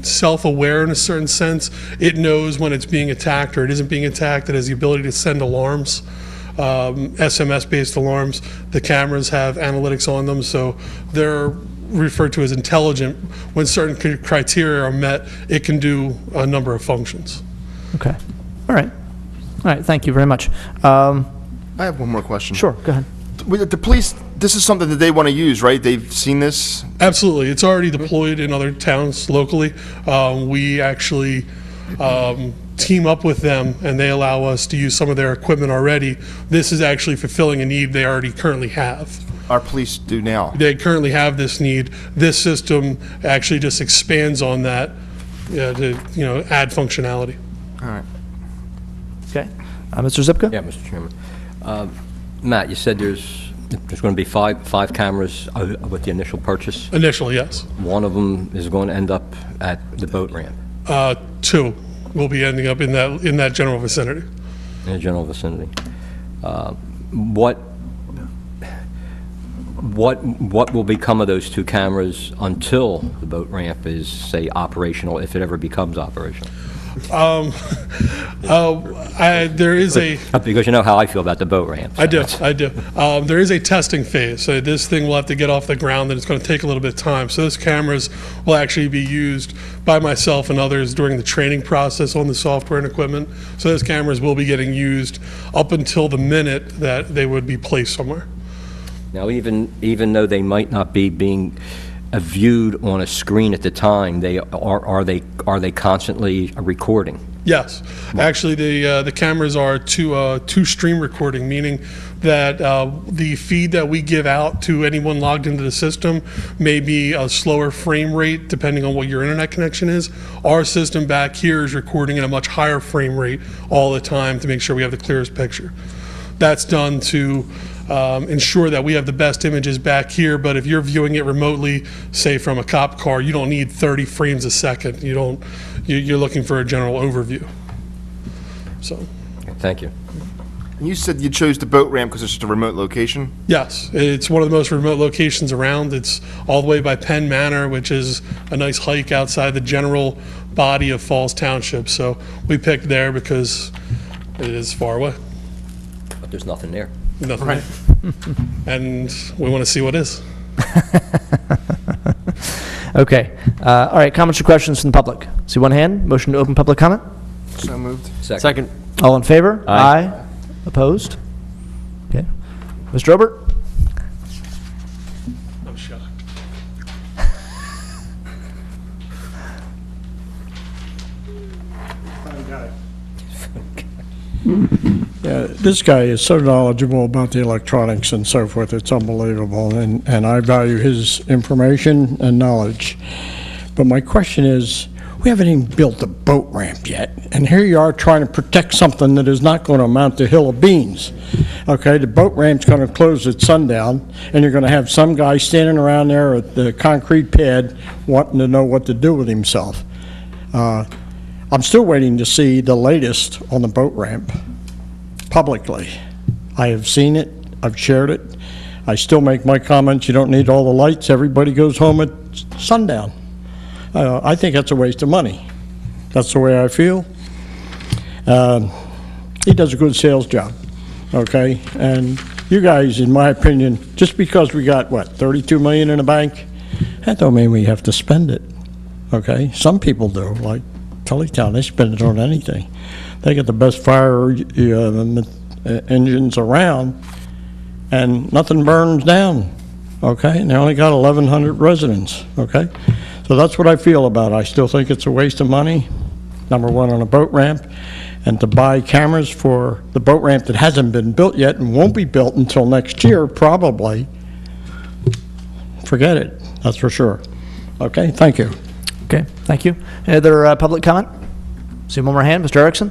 self-aware in a certain sense. It knows when it's being attacked or it isn't being attacked. It has the ability to send alarms, SMS-based alarms. The cameras have analytics on them, so they're referred to as intelligent. When certain criteria are met, it can do a number of functions. Okay. All right. Thank you very much. I have one more question. Sure. Go ahead. With the police, this is something that they want to use, right? They've seen this? Absolutely. It's already deployed in other towns locally. We actually team up with them, and they allow us to use some of their equipment already. This is actually fulfilling a need they already currently have. Our police do now. They currently have this need. This system actually just expands on that to add functionality. All right. Okay. Mr. Zipka? Yeah, Mr. Chairman. Matt, you said there's going to be five cameras with the initial purchase. Initially, yes. One of them is going to end up at the boat ramp. Two will be ending up in that general vicinity. In the general vicinity. What will become of those two cameras until the boat ramp is, say, operational, if it ever becomes operational? There is because you know how I feel about the boat ramp. So I do. There is a testing phase. So this thing will have to get off the ground, and it's going to take a little bit of time. So those cameras will actually be used by myself and others during the training process on the software and equipment. So those cameras will be getting used up until the minute that they would be placed somewhere. Now, even though they might not be being viewed on a screen at the time, are they constantly recording? Yes, actually, the cameras are two stream recording, meaning that the feed that we give out to anyone logged into the system may be a slower frame rate depending on what your internet connection is. Our system back here is recording at a much higher frame rate all the time to make sure we have the clearest picture. That's done to ensure that we have the best images back here. But if you're viewing it remotely, say from a cop car, you don't need 30 frames a second. You're looking for a general overview. So. Thank you. And you said you chose the boat ramp because it's just a remote location? Yes, it's one of the most remote locations around. It's all the way by Penn Manor, which is a nice hike outside the general body of Falls Township. So we picked there because it is far away. But there's nothing there. Nothing right. And we want to see what is. Okay. All right, comments or questions from the public? See one hand. Motion to open public comment? So moved. Second. All in favor? Aye. Opposed? Okay. Mr. Obert? I'm shocked. Yeah, this guy is so knowledgeable about the electronics and so forth, it's unbelievable, and I value his information and knowledge. But my question is, we haven't even built a boat ramp yet, and here you are trying to protect something that is not going to amount to a hill of beans. Okay, the boat ramp's going to close at sundown, and you're going to have some guy standing around there at the concrete pad wanting to know what to do with himself. I'm still waiting to see the latest on the boat ramp publicly. I have seen it, I've shared it, I still make my comments, you don't need all the lights, everybody goes home at sundown. I think that's a waste of money. That's the way I feel. He does a good sales job, okay? And you guys, in my opinion, just because we got, what, 32 million in the bank, that don't mean we have to spend it, okay? Some people do, like Tullytown, they spend it on anything. They get the best fire engines around, and nothing burns down, okay? And they only got 1,100 residents, okay? So that's what I feel about it. I still think it's a waste of money, number one, on a boat ramp, and to buy cameras for the boat ramp that hasn't been built yet and won't be built until next year, probably. Forget it, that's for sure. Okay, thank you. Okay, thank you. Any other public comment? See one more hand, Mr. Erickson?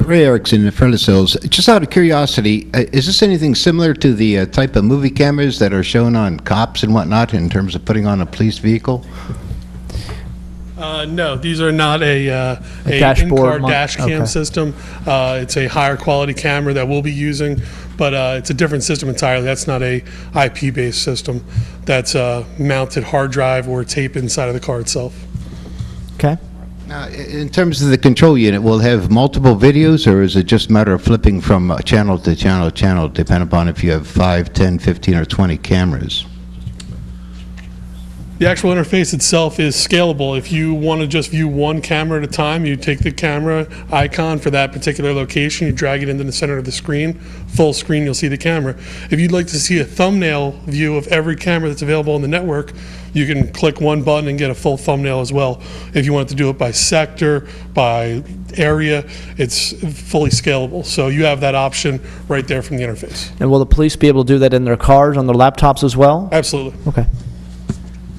Ray Erickson in Furnace Hills. Just out of curiosity, is this anything similar to the type of movie cameras that are shown on cops and whatnot in terms of putting on a police vehicle? No, these are not a in-car dash cam system. It's a higher quality camera that we'll be using, but it's a different system entirely. That's not a IP-based system. That's a mounted hard drive or tape inside of the car itself. Okay. In terms of the control unit, will it have multiple videos, or is it just a matter of flipping from channel to channel to channel, depending upon if you have 5, 10, 15, or 20 cameras? The actual interface itself is scalable. If you want to just view one camera at a time, you take the camera icon for that particular location, you drag it into the center of the screen, full screen, you'll see the camera. If you'd like to see a thumbnail view of every camera that's available on the network, you can click one button and get a full thumbnail as well. If you want to do it by sector, by area, it's fully scalable. So you have that option right there from the interface. And will the police be able to do that in their cars, on their laptops as well? Absolutely. Okay.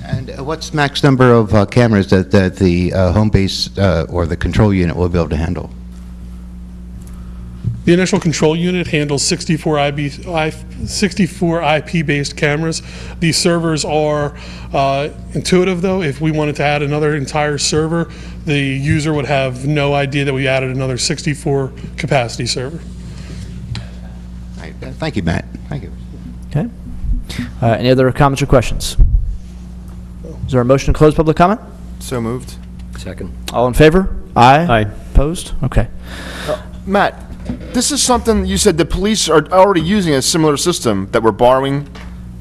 And what's the max number of cameras that the home base or the control unit will be able to handle? The initial control unit handles 64 IP-based cameras. These servers are intuitive, though. If we wanted to add another entire server, the user would have no idea that we added another 64 capacity server. All right. Thank you, Matt. Thank you. Okay. Any other comments or questions? Is there a motion to close public comment? So moved. Second. All in favor? Aye. Aye. Opposed? Okay. Matt, this is something you said the police are already using a similar system that we're borrowing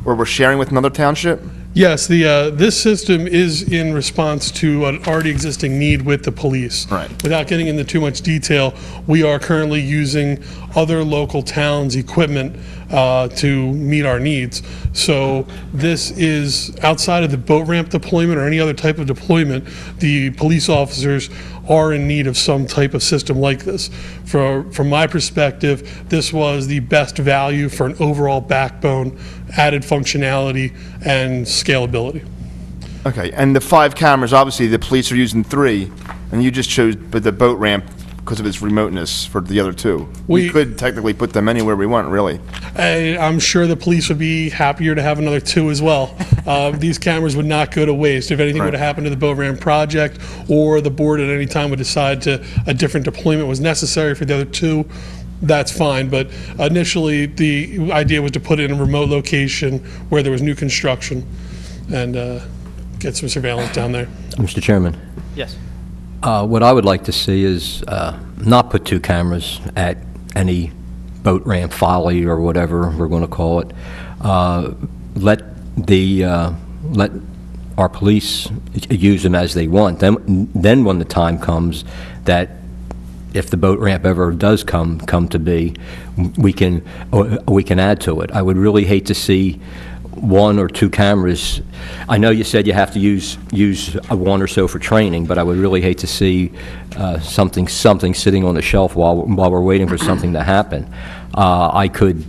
or we're sharing with another township? Yes, this system is in response to an already existing need with the police. Right. Without getting into too much detail, we are currently using other local towns' equipment to meet our needs. So this is outside of the boat ramp deployment or any other type of deployment. The police officers are in need of some type of system like this. From my perspective, this was the best value for an overall backbone, added functionality, and scalability. Okay, and the 5 cameras, obviously, the police are using 3, and you just chose the boat ramp because of its remoteness for the other 2. We could technically put them anywhere we want, really. I'm sure the police would be happier to have another 2 as well. These cameras would not go to waste. If anything would have happened to the boat ramp project, or the board at any time would decide a different deployment was necessary for the other 2, that's fine. But initially, the idea was to put it in a remote location where there was new construction and get some surveillance down there. Mr. Chairman, Yes. what I would like to see is not put 2 cameras at any boat ramp folly or whatever we're going to call it. Let our police use them as they want. Then when the time comes that if the boat ramp ever does come to be, we can add to it. I would really hate to see 1 or 2 cameras. I know you said you have to use 1 or so for training, but I would really hate to see something sitting on the shelf while we're waiting for something to happen. I could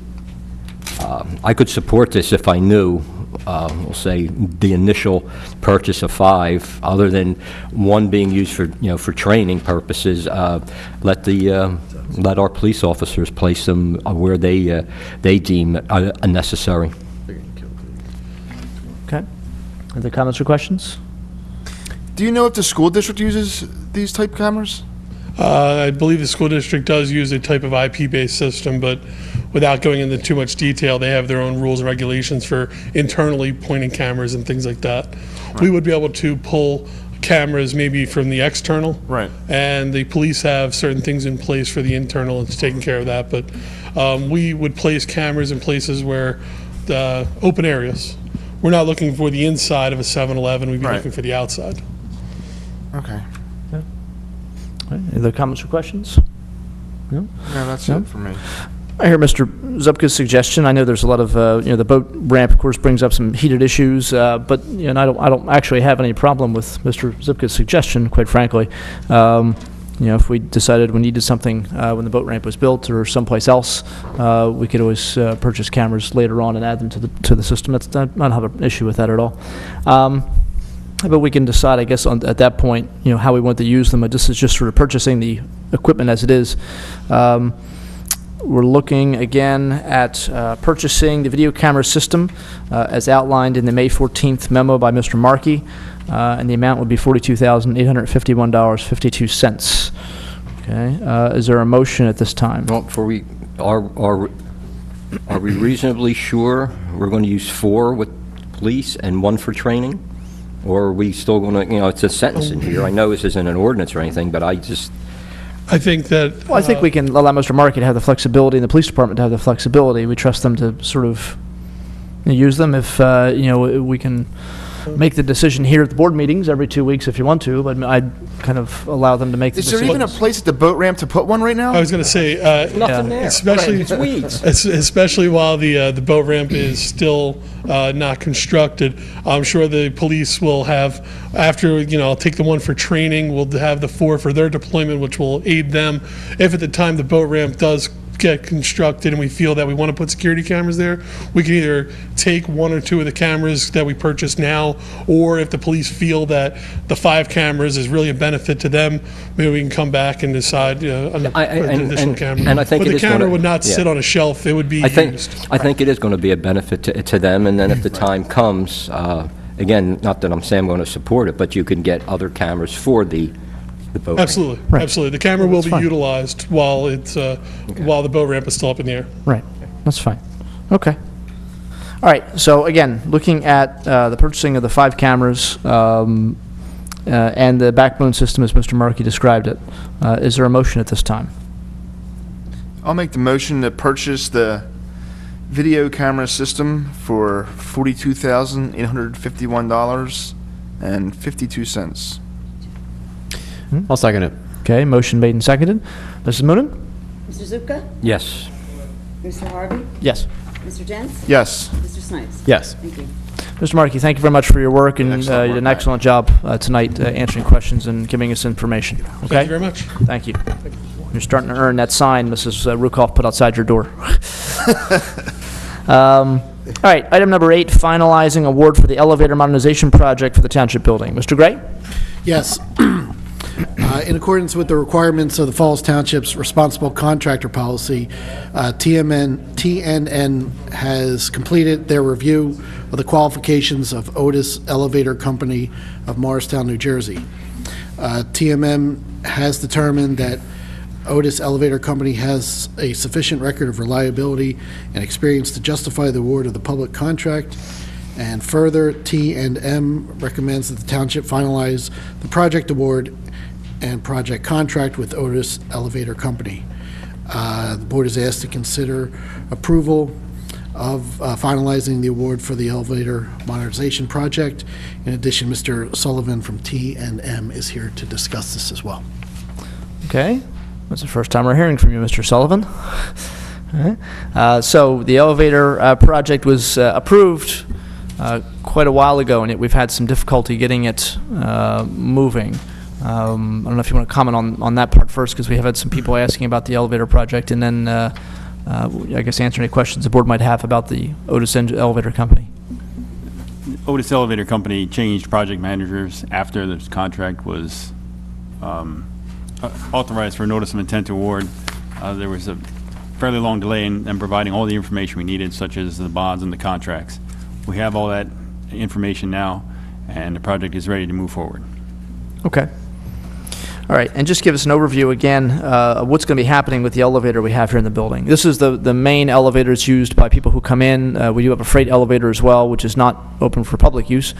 support this if I knew, we'll say, the initial purchase of 5, other than 1 being used for training purposes. Let our police officers place them where they deem necessary. Okay. Other comments or questions? Do you know if the school district uses these type cameras? I believe the school district does use a type of IP-based system, but without going into too much detail, they have their own rules and regulations for internally pointing cameras and things like that. Right. We would be able to pull cameras maybe from the external. Right. And the police have certain things in place for the internal. It's taking care of that. But we would place cameras in places where the open areas. We're not looking for the inside of a 7-Eleven. We'd be looking for the outside. Okay. Yeah. Any other comments or questions? No? No, that's it for me. I hear Mr. Zupka's suggestion. I know there's a lot of, the boat ramp, of course, brings up some heated issues, but I don't actually have any problem with Mr. Zupka's suggestion, quite frankly. If we decided we needed something when the boat ramp was built or someplace else, we could always purchase cameras later on and add them to the system. I don't have an issue with that at all. But we can decide, I guess, at that point, how we want to use them. This is just sort of purchasing the equipment as it is. We're looking again at purchasing the video camera system as outlined in the May 14th memo by Mr. Markey, and the amount would be $42,851.52. Okay, is there a motion at this time? Well, are we reasonably sure we're going to use 4 with police and 1 for training? Or are we still going to, it's a sentence in here. I know this isn't an ordinance or anything, but I think that... Well, I think we can allow Mr. Markey to have the flexibility and the police department to have the flexibility. We trust them to sort of use them if, we can make the decision here at the board meetings every 2 weeks if you want to, but I'd kind of allow them to make the decision. Is there even a place at the boat ramp to put one right now? I was going to say, nothing there. Especially, it's weeds. Especially while the boat ramp is still not constructed. I'm sure the police will have, after, take the 1 for training, we'll have the 4 for their deployment, which will aid them. If at the time the boat ramp does get constructed and we feel that we want to put security cameras there, we can either take 1 or 2 of the cameras that we purchased now, or if the police feel that the 5 cameras is really a benefit to them, maybe we can come back and decide on an additional camera. And I think but the camera would not sit on a shelf; it would be used. I think it is going to be a benefit to them, and then if the time comes, again, not that I'm saying I'm going to support it, but you can get other cameras for the boat Absolutely, ramp. Absolutely. The camera will be utilized while it's while the boat ramp is still up in the air. Right. That's fine. Okay. All right. So again, looking at the purchasing of the 5 cameras and the backbone system as Mr. Markey described it, is there a motion at this time? I'll make the motion to purchase the video camera system for $42,851.52. I'll second it. Okay, motion made and seconded. Mrs. Moonen? Mr. Zupka? Yes. Mr. Harvey? Yes. Mr. Jentz? Yes. Mr. Snipes? Yes. Thank you. Mr. Markey, thank you very much for your work, and you Excellent did work, an Matt. excellent job tonight answering questions and giving us information. Okay? Thank you very much. Thank you. You're starting to earn that sign Mrs. Rukoff put outside your door. All right, item number 8, finalizing award for the elevator modernization project for the Township building. Mr. Gray? Yes. In accordance with the requirements of the Falls Township's responsible contractor policy, TNN has completed their review of the qualifications of Otis Elevator Company of Morristown, New Jersey. TMM has determined that Otis Elevator Company has a sufficient record of reliability and experience to justify the award of the public contract. And further, T&M recommends that the township finalize the project award and project contract with Otis Elevator Company. The board is asked to consider approval of finalizing the award for the elevator modernization project. In addition, Mr. Sullivan from T&M is here to discuss this as well. Okay. That's the first time we're hearing from you, Mr. Sullivan. All right. So the elevator project was approved quite a while ago, and we've had some difficulty getting it moving. I don't know if you want to comment on that part first, because we have had some people asking about the elevator project, and then I guess answer any questions the board might have about the Otis Elevator Company. Otis Elevator Company changed project managers after this contract was authorized for a notice of intent to award. There was a fairly long delay in providing all the information we needed, such as the bonds and the contracts. We have all that information now, and the project is ready to move forward. Okay. All right, and just give us an overview again of what's going to be happening with the elevator we have here in the building. This is the main elevator that's used by people who come in. We do have a freight elevator as well, which is not open for public use.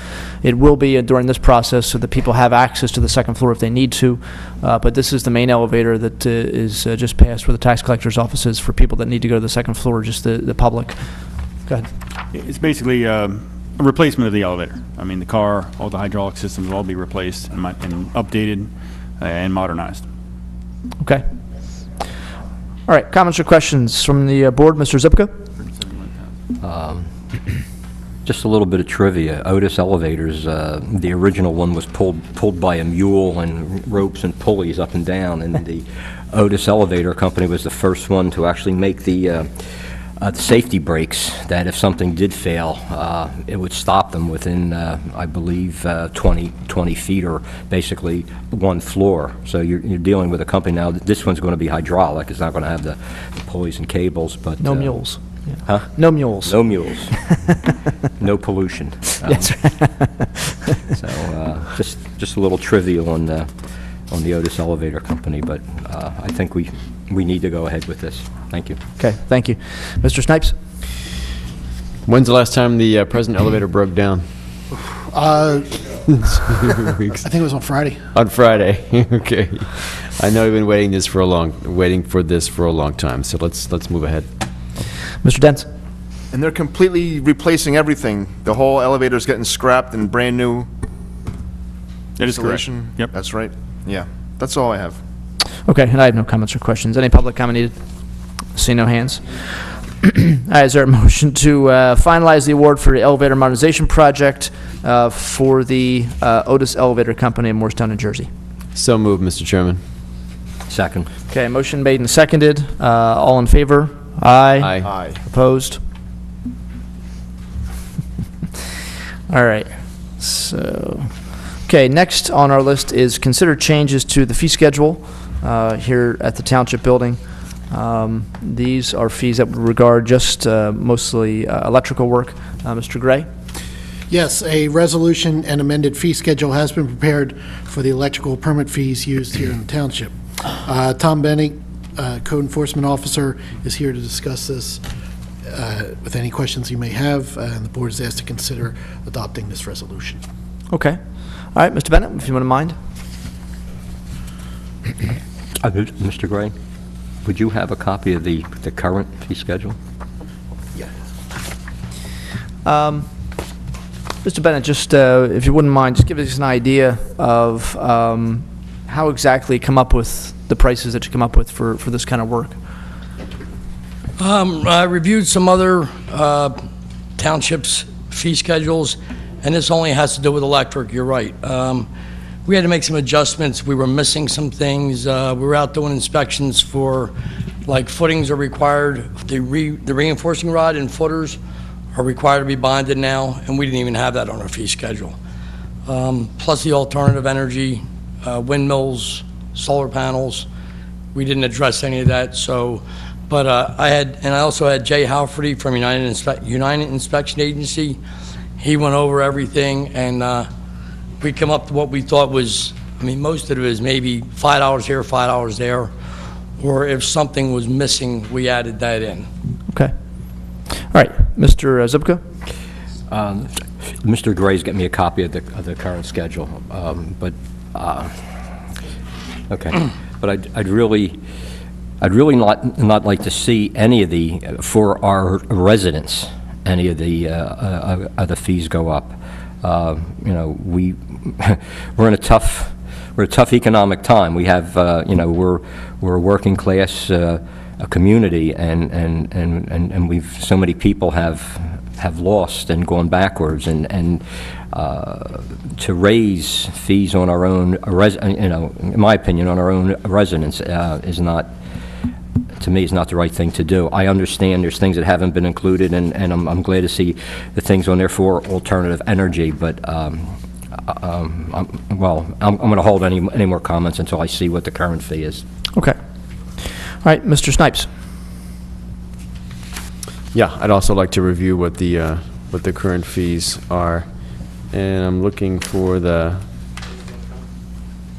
It will be during this process so that people have access to the second floor if they need to. But this is the main elevator that is just past where the tax collector's office is for people that need to go to the second floor, just the public. Go ahead. It's basically a replacement of the elevator. I mean, the car, all the hydraulic systems will all be replaced and updated and modernized. Okay. All right, comments or questions from the board? Mr. Zipka? Just a little bit of trivia. Otis Elevators, the original one was pulled by a mule and ropes and pulleys up and down, and the Otis Elevator Company was the first one to actually make the safety brakes that if something did fail, it would stop them within, I believe, 20 feet or basically one floor. So you're dealing with a company now. This one's going to be hydraulic. It's not going to have the pulleys and cables. But no mules. Yeah. Huh? No mules. No mules. No pollution. That's right. So just a little trivial on the Otis Elevator Company, but I think we need to go ahead with this. Thank you. Okay, thank you. Mr. Snipes? When's the last time the present elevator broke down? I think it was on Friday. On Friday, okay. I know we've been waiting for this for a long time, so let's move ahead. Mr. Dent? And they're completely replacing everything. The whole elevator's getting scrapped and brand new. That is correct. installation. Yep. That's right. Yeah, that's all I have. Okay, and I have no comments or questions. Any public comment needed? See no hands. All right, is there a motion to finalize the award for the elevator modernization project for the Otis Elevator Company in Morristown, New Jersey? So moved, Mr. Chairman. Second. Okay, motion made and seconded. All in favor? Aye. Aye. Aye. Opposed? All right. So, okay, next on our list is consider changes to the fee schedule here at the Township building. These are fees that would regard just mostly electrical work. Mr. Gray? Yes, a resolution and amended fee schedule has been prepared for the electrical permit fees used here in the township. Tom Benny, Code Enforcement Officer, is here to discuss this with any questions you may have, and the board is asked to consider adopting this resolution. Okay. All right, Mr. Bennett, if you wouldn't mind. Mr. Gray, would you have a copy of the current fee schedule? Yeah. Mr. Bennett, just if you wouldn't mind, just give us an idea of how exactly you come up with the prices that you come up with for this kind of work. I reviewed some other townships' fee schedules, and this only has to do with electric, you're right. We had to make some adjustments. We were missing some things. We were out doing inspections for, like, footings are required. The reinforcing rod and footers are required to be bonded now, and we didn't even have that on our fee schedule. Plus the alternative energy, windmills, solar panels, we didn't address any of that, so, but I also had Jay Halferty from United Inspection Agency. He went over everything, and we come up to what we thought was, I mean, most of it was maybe $5 here, $5 there, or if something was missing, we added that in. Okay. All right, Mr. Zupka? Mr. Gray's got me a copy of the current schedule, but okay. But I'd really not like to see any of the for our residents, any of the fees go up. You know, we're in a tough economic time. We have you know, we're a working class a community, and we've so many people have lost and gone backwards, and to raise fees on our own, you know, in my opinion, on our own residents is not, to me, is not the right thing to do. I understand there's things that haven't been included, and I'm glad to see the things on there for alternative energy, but I'm going to hold any more comments until I see what the current fee is. Okay. All right, Mr. Snipes. Yeah, I'd also like to review what the current fees are, and I'm looking for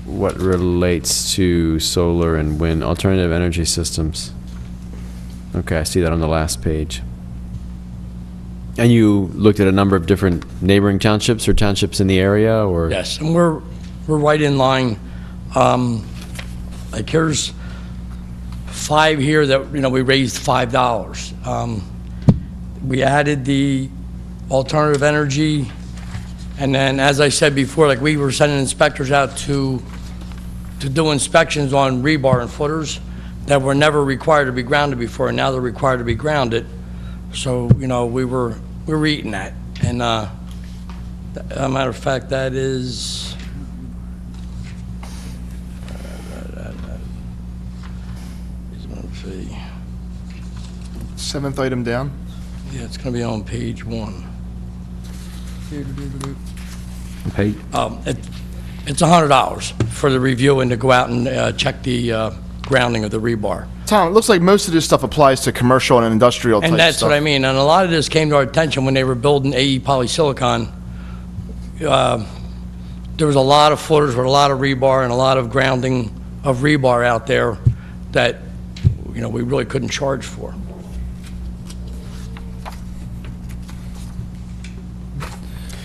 what relates to solar and wind, alternative energy systems. Okay, I see that on the last page. And you looked at a number of different neighboring townships or townships in the area, or? Yes, and we're right in line. Like here's 5 here that, you know, we raised $5. We added the alternative energy, and then, as I said before, like we were sending inspectors out to do inspections on rebar and footers that were never required to be grounded before, and now they're required to be grounded. So, you know, we're eating that. And a matter of fact, that is Seventh item down. Yeah, it's going to be on page 1. Page? It's $100 for the review and to go out and check the grounding of the rebar. Tom, it looks like most of this stuff applies to commercial and industrial type stuff. And that's what I mean. And a lot of this came to our attention when they were building AE polysilicon. There was a lot of footers with a lot of rebar and a lot of grounding of rebar out there that, you know, we really couldn't charge for.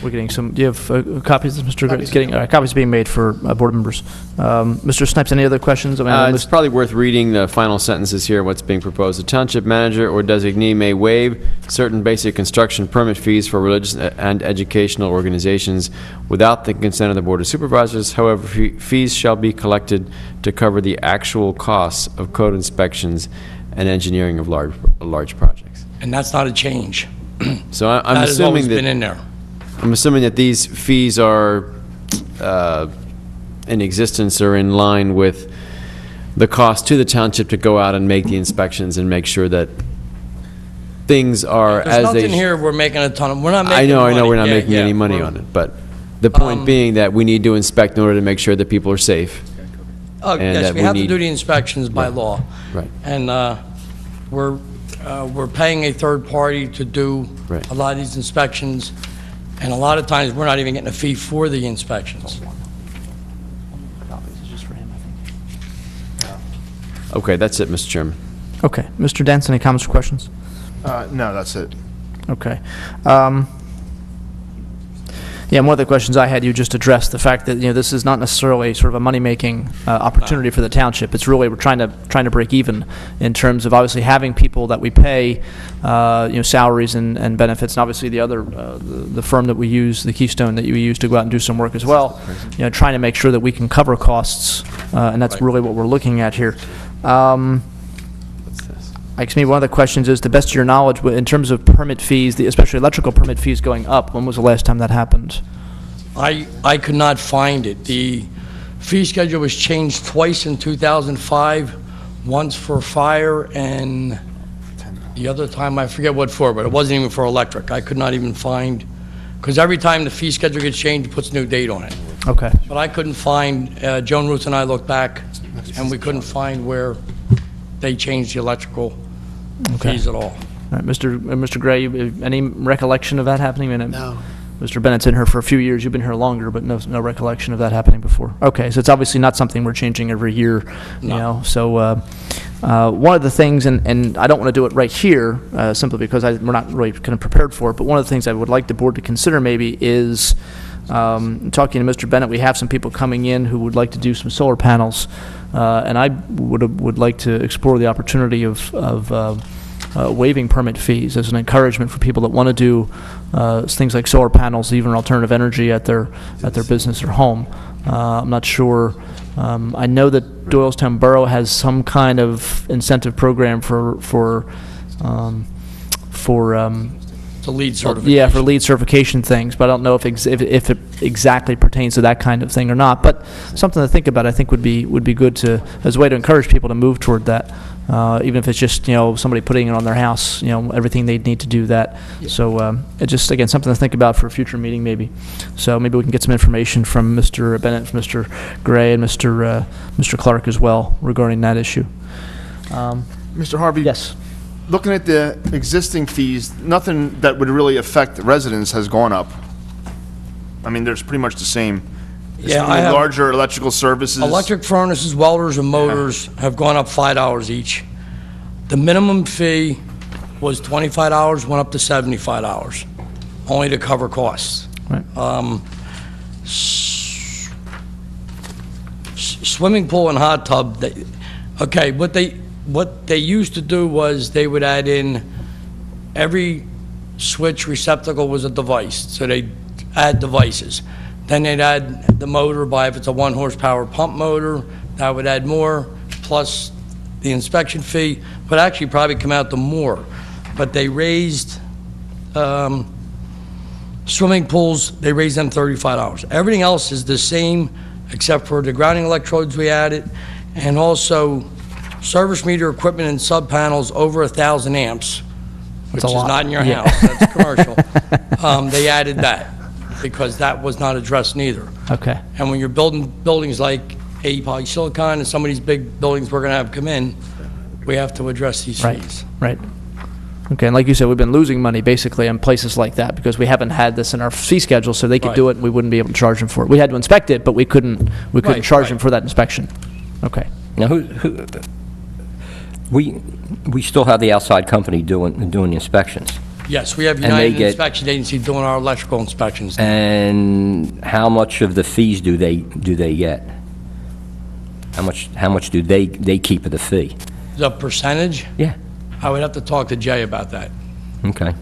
We're getting some, do you have copies, Mr. Gray? Getting copies being made for board members. Mr. Snipes, any other questions? I mean, It's probably worth reading the final sentences here, what's being proposed. The township manager or designee may waive certain basic construction permit fees for religious and educational organizations without the consent of the Board of Supervisors. However, fees shall be collected to cover the actual costs of code inspections and engineering of large projects. And that's not a change. So I'm that has always assuming been in there. I'm assuming that these fees are in existence or in line with the cost to the township to go out and make the inspections and make sure that things are There's as nothing they. here we're making a ton of, we're not making I know money. we're not Yeah, making yeah, any money we're- on it, but the point being that we need to inspect in order to make sure that people are safe. Oh, and yes, that we we have to need- do the inspections by law. Right. And we're paying a third party to do Right. a lot of these inspections, and a lot of times, we're not even getting a fee for the inspections. Okay, that's it, Mr. Chairman. Okay. Mr. Dance, any comments or questions? No, that's it. Okay. Yeah, one of the questions I had, you just addressed the fact that, you know, this is not necessarily sort of a money-making opportunity for the township. It's really, we're trying to break even in terms of obviously having people that we pay, you know, salaries and benefits, and obviously the other, the firm that we use, the Keystone that you use to go out and do some work as well, you know, trying to make sure that we can cover costs, and that's really what we're looking at here. I guess maybe one of the questions is, to the best of your knowledge, in terms of permit fees, especially electrical permit fees going up, when was the last time that happened? I could not find it. The fee schedule was changed twice in 2005, once for fire and The other time, I forget what for, but it wasn't even for electric. I could not even find, because every time the fee schedule gets changed, it puts a new date on it. Okay. But I couldn't find, Joan Ruth and I looked back, and we couldn't find where they changed the electrical fees at all. All right, Mr. Gray, any recollection of that happening? No. Mr. Bennett's in here for a few years. You've been here longer, but no recollection of that happening before. Okay, so it's obviously not something we're changing every year, you know. So one of the things, and I don't want to do it right here, simply because we're not really kind of prepared for it, but one of the things I would like the board to consider maybe is talking to Mr. Bennett. We have some people coming in who would like to do some solar panels, and I would like to explore the opportunity of waiving permit fees as an encouragement for people that want to do things like solar panels, even alternative energy at their business or home. I'm not sure. I know that Doylestown Borough has some kind of incentive program for The lead certification. yeah, for lead certification things, but I don't know if it exactly pertains to that kind of thing or not. But something to think about, I think, would be good to, as a way to encourage people to move toward that. Even if it's just, somebody putting it on their house, everything they'd need to do that. Yeah. So it's just, again, something to think about for a future meeting maybe. So maybe we can get some information from Mr. Bennett, from Mr. Gray, and Mr. Clark as well regarding that issue. Mr. Harvey? Yes. Looking at the existing fees, nothing that would really affect residents has gone up. I mean, there's pretty much the same. It's Yeah, I have- larger electrical services. Electric furnaces, welders, and motors have gone up $5 each. The minimum fee was $25, went up to $75, only to cover costs. Right. Swimming pool and hot tub, what they used to do was they would add in, every switch receptacle was a device, so they'd add devices. Then they'd add the motor if it's a 1 horsepower pump motor, that would add more, plus the inspection fee, would actually probably come out to more. But they raised swimming pools, they raised them $35. Everything else is the same, except for the grounding electrodes we added, and also service meter equipment and sub panels over 1,000 amps, which is not in your house, that's commercial. They added that, because that was not addressed neither. Okay. And when you're building buildings like A polysilicon and some of these big buildings we're going to have come in, we have to address these fees. Right. Okay, and like you said, we've been losing money basically on places like that because we haven't had this in our fee schedule, so they could do it and we wouldn't be able to charge them for it. We had to inspect it, but we couldn't charge them for that inspection. Okay. Now, we still have the outside company doing the inspections. Yes, we have And they United get- Inspection Agency doing our electrical inspections. And how much of the fees do they get? How much do they keep of the fee? The percentage? Yeah. I would have to talk to Jay about that. Okay.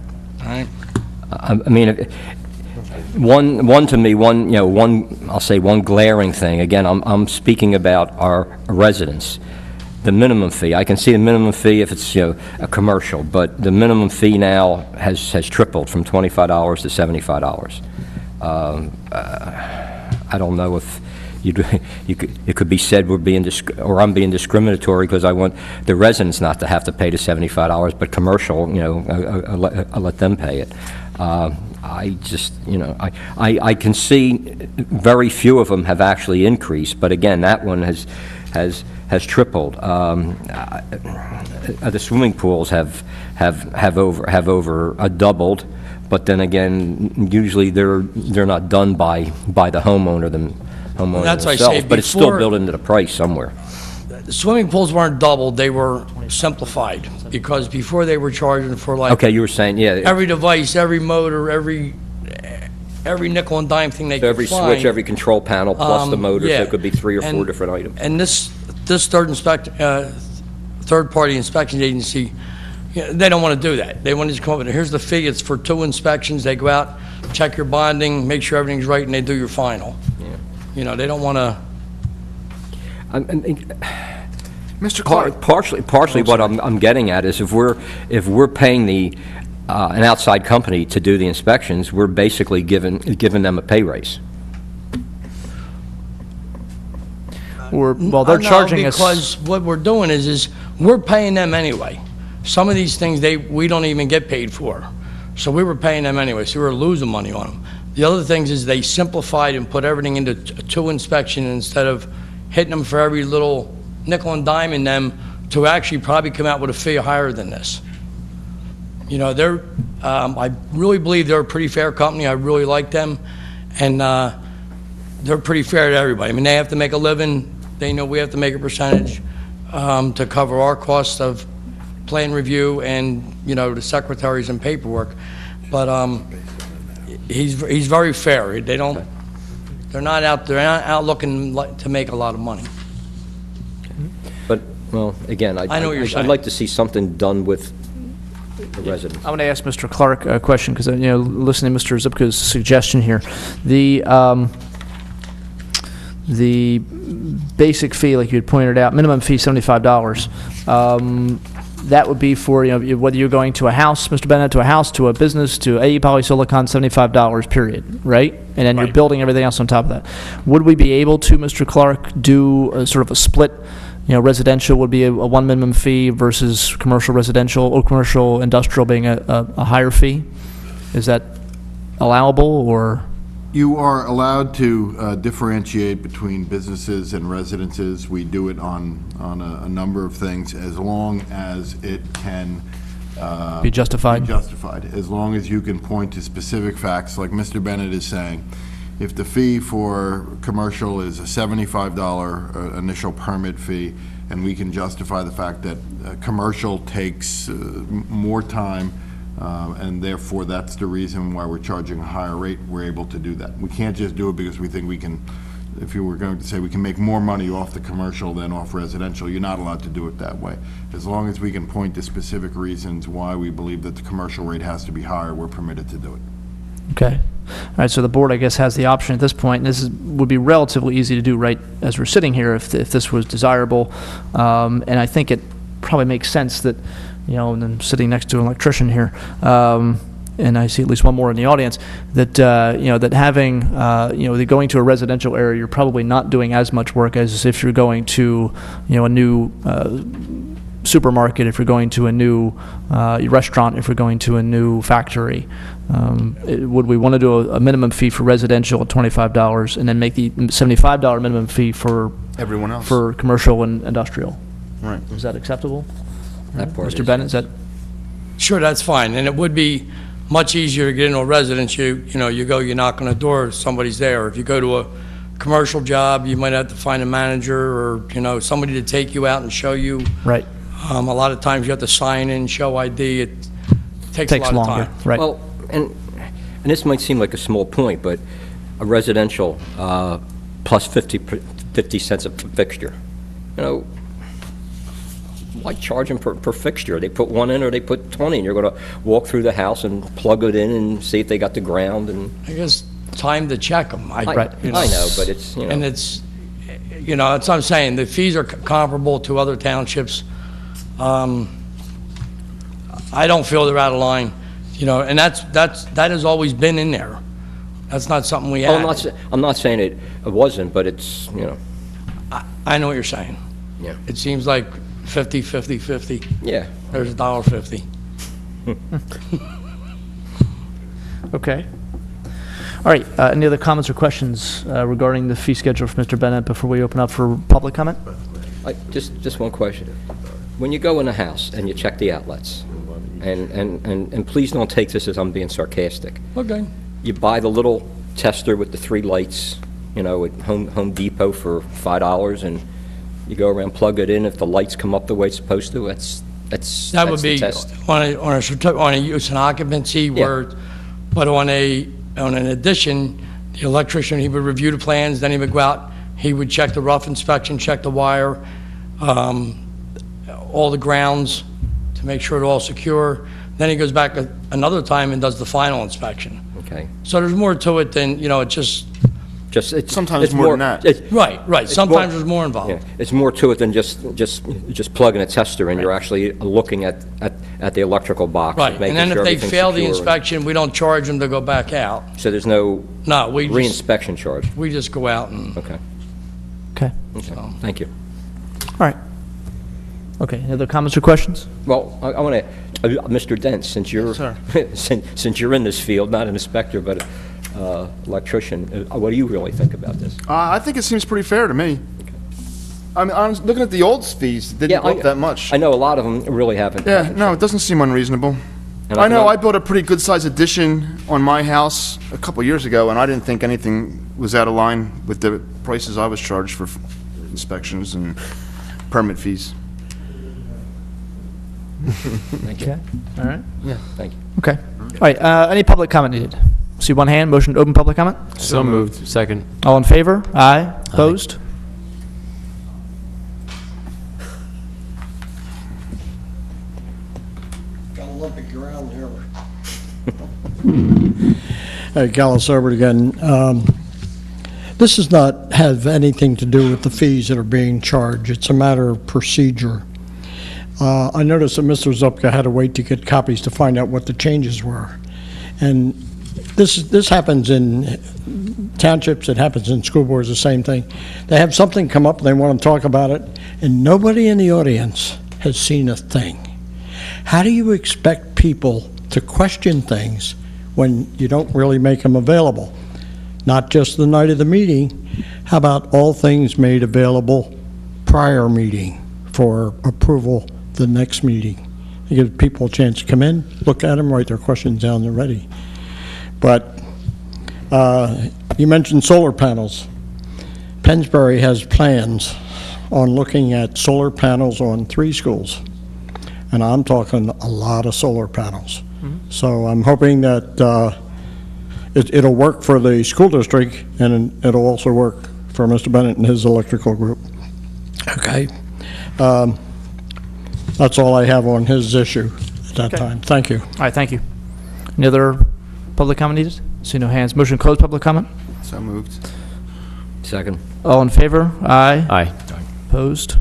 All right? I mean, I'll say one glaring thing. Again, I'm speaking about our residents. The minimum fee, I can see the minimum fee if it's, a commercial, but the minimum fee now has tripled from $25 to $75. I don't know if it could be said I'm being discriminatory because I want the residents not to have to pay the $75, but commercial, I'll let them pay it. I just, I can see very few of them have actually increased, but again, that one has tripled. The swimming pools have over doubled, but then again, usually they're not done by the homeowner That's what I say, themselves, but it's still before- built into the price somewhere. The swimming pools weren't doubled, they were simplified, because before they were charging for Okay, you were saying, yeah. every device, every motor, every nickel and dime thing they So could every find. switch, every control panel, plus the motor, so yeah. it could be 3 or 4 And- different items. And this third-party inspection agency, they don't want to do that. They want to just come up with, here's the fee, it's for 2 inspections, they go out, check your bonding, make sure everything's right, and they do your final. Yeah. They don't want to... Mr. Clark. Partially what I'm getting at is if we're paying an outside company to do the inspections, we're basically giving them a pay raise. They're charging us. Because what we're doing is we're paying them anyway. Some of these things, we don't even get paid for. So we were paying them anyway, so we were losing money on them. The other things is they simplified and put everything into two inspection instead of hitting them for every little nickel and dime in them to actually probably come out with a fee higher than this. You know, I really believe they're a pretty fair company. I really like them, and they're pretty fair to everybody. I mean, they have to make a living. They know we have to make a percentage to cover our cost of plan review and, you know, the secretaries and paperwork. But he's very fair. They're not out looking to make a lot of money. But, well, again, I know what you're saying. I'd like to see something done with the residents. I want to ask Mr. Clark a question, because, you know, listening to Mr. Zupka's suggestion here, the basic fee, like you had pointed out, minimum fee $75. That would be for, you know, whether you're going to a house, Mr. Bennett, to a house, to a business, to AE Polysilicon, $75, period, right? And then you're building everything else on top of that. Would we be able to, Mr. Clark, do a sort of a split? You know, residential would be a one minimum fee versus commercial residential, or commercial industrial being a higher fee? Is that allowable, or? You are allowed to differentiate between businesses and residences. We do it on a number of things, as long as it can be justified. As long as you can point to specific facts, like Mr. Bennett is saying. If the fee for commercial is a $75 initial permit fee, and we can justify the fact that commercial takes more time, and therefore that's the reason why we're charging a higher rate, we're able to do that. We can't just do it because we think we can, if you were going to say we can make more money off the commercial than off residential, you're not allowed to do it that way. As long as we can point to specific reasons why we believe that the commercial rate has to be higher, we're permitted to do it. Okay. All right, so the board, I guess, has the option at this point, and this would be relatively easy to do right as we're sitting here if this was desirable. And I think it probably makes sense that, you know, and then sitting next to an electrician here, and I see at least one more in the audience, that, you know, that having, you know, going to a residential area, you're probably not doing as much work as if you're going to, you know, a new supermarket, if you're going to a new restaurant, if you're going to a new factory. Would we want to do a minimum fee for residential at $25 and then make the $75 minimum fee for everyone else, for commercial and industrial? Right. Is that acceptable? That part Mr. Bennett, is that? Sure, that's fine. And it would be much easier to get into a residence. You know, you go, you knock on a door, somebody's there. If you go to a commercial job, you might have to find a manager or, you know, somebody to take you out and show you. Right. A lot of times you have to sign in, show ID. It takes a lot longer. of time. Right. Well, and this might seem like a small point, but a residential plus 50 cents a fixture, you know, why charge them per fixture? They put one in or they put 20, and you're going to walk through the house and plug it in and see if they got the ground. And I guess time to check them. I know, but it's, you know. And it's, you know, that's what I'm saying. The fees are comparable to other townships. I don't feel they're out of line, you know, and that has always been in there. That's not something we Oh, added. I'm not saying it wasn't, but it's, you know. I know what you're saying. Yeah. It seems like 50, 50, 50. Yeah. There's $1.50. Okay. All right. Any other comments or questions regarding the fee schedule for Mr. Bennett before we open up for public comment? Just one question. When you go in a house and you check the outlets, and please don't take this as I'm being sarcastic. Okay. You buy the little tester with the 3 lights, you know, at Home Depot for $5, and you go around, plug it in. If the lights come up the way it's supposed to, That would be the test. on a use and occupancy where, but on an addition, the electrician, he would review the plans, then he would go out, he would check the rough inspection, check the wire, all the grounds to make sure it's all secure. Then he goes back another time and does the final inspection. Okay. So there's more to it than, you know, it's just sometimes it's more than that. Right. Sometimes there's more involved. Yeah, it's more to it than just plugging a tester in. You're actually looking at the electrical box. Right, and then if they fail the secure. inspection, we don't charge them to go back out. So there's no we reinspection charge? We just go out and... Okay. Okay. Thank you. All right. Okay, any other comments or questions? Well, I want to, Mr. Dent, since you're, sir. since you're in this field, not an inspector, but electrician, what do you really think about this? I think it seems pretty fair to me. I mean, I'm looking at the old fees, it didn't go up that much. I know a lot of them really haven't. Yeah, no, it doesn't seem unreasonable. And I know I built a pretty good-sized addition on my house a couple years ago, and I didn't think anything was out of line with the prices I was charged for inspections and permit fees. Thank you. Okay, all right. Yeah, thank you. Okay. All right, any public comment needed? See one hand, motion to open public comment? So moved. Second. All in favor? Aye. Opposed? Got a lumpy ground here. Hey, Gallus Herbert again. This does not have anything to do with the fees that are being charged. It's a matter of procedure. I noticed that Mr. Zupka had to wait to get copies to find out what the changes were. And this happens in townships, it happens in school boards, the same thing. They have something come up and they want to talk about it, and nobody in the audience has seen a thing. How do you expect people to question things when you don't really make them available? Not just the night of the meeting. How about all things made available prior meeting for approval the next meeting? You give people a chance to come in, look at them, write their questions down, they're ready. But you mentioned solar panels. Pennsbury has plans on looking at solar panels on 3 schools. And I'm talking a lot of solar panels. So I'm hoping that it'll work for the school district, and it'll also work for Mr. Bennett and his electrical group. Okay. That's all I have on his issue at that time. Thank you. All right, thank you. Any other public comment needed? See no hands. Motion to close public comment? So moved. Second. All in favor? Aye. Aye. Opposed?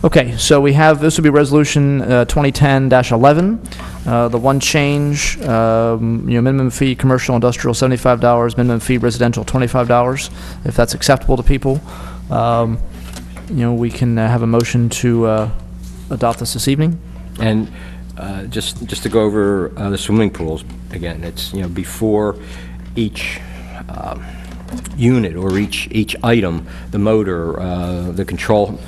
Okay, so we have, this will be resolution 2010-11. The one change, minimum fee commercial industrial $75, minimum fee residential $25. If that's acceptable to people, we can have a motion to adopt this evening. And just to go over the swimming pools again, it's before each unit or each item, the motor, the control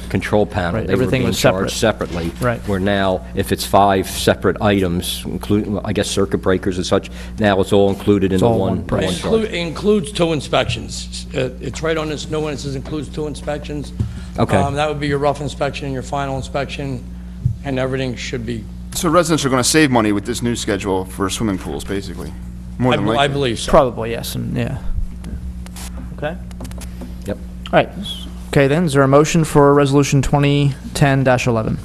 panel, Right, they everything were being was separate. charged separately. Right. Where now, if it's 5 separate items, including I guess circuit breakers and such, now it's all included in the all one one price. charge. It includes 2 inspections. It's right on this new one, it says includes 2 inspections. Okay. That would be your rough inspection, your final inspection, and everything should be, So residents are going to save money with this new schedule for swimming pools, basically. More than likely. I believe so. Probably, yes, and yeah. Okay. Yep. All right. Okay, then, is there a motion for resolution 2010-11?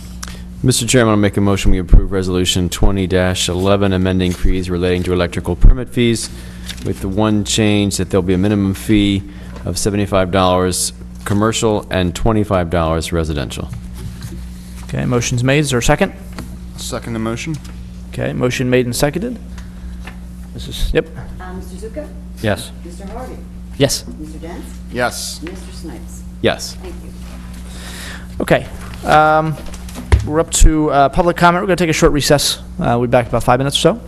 Mr. Chairman, I'll make a motion we approve Resolution 20-11, amending fees relating to electrical permit fees, with the one change that there'll be a minimum fee of $75 commercial and $25 residential. Okay, motion's made. Is there a second? Second the motion. Okay, motion made and seconded. Yep. Mr. Zuka? Yes. Mr. Harvey? Yes. Mr. Dents? Yes. Mr. Snipes? Yes. Thank you. Okay. We're up to public comment. We're going to take a short recess. We'll be back in about 5 minutes or so.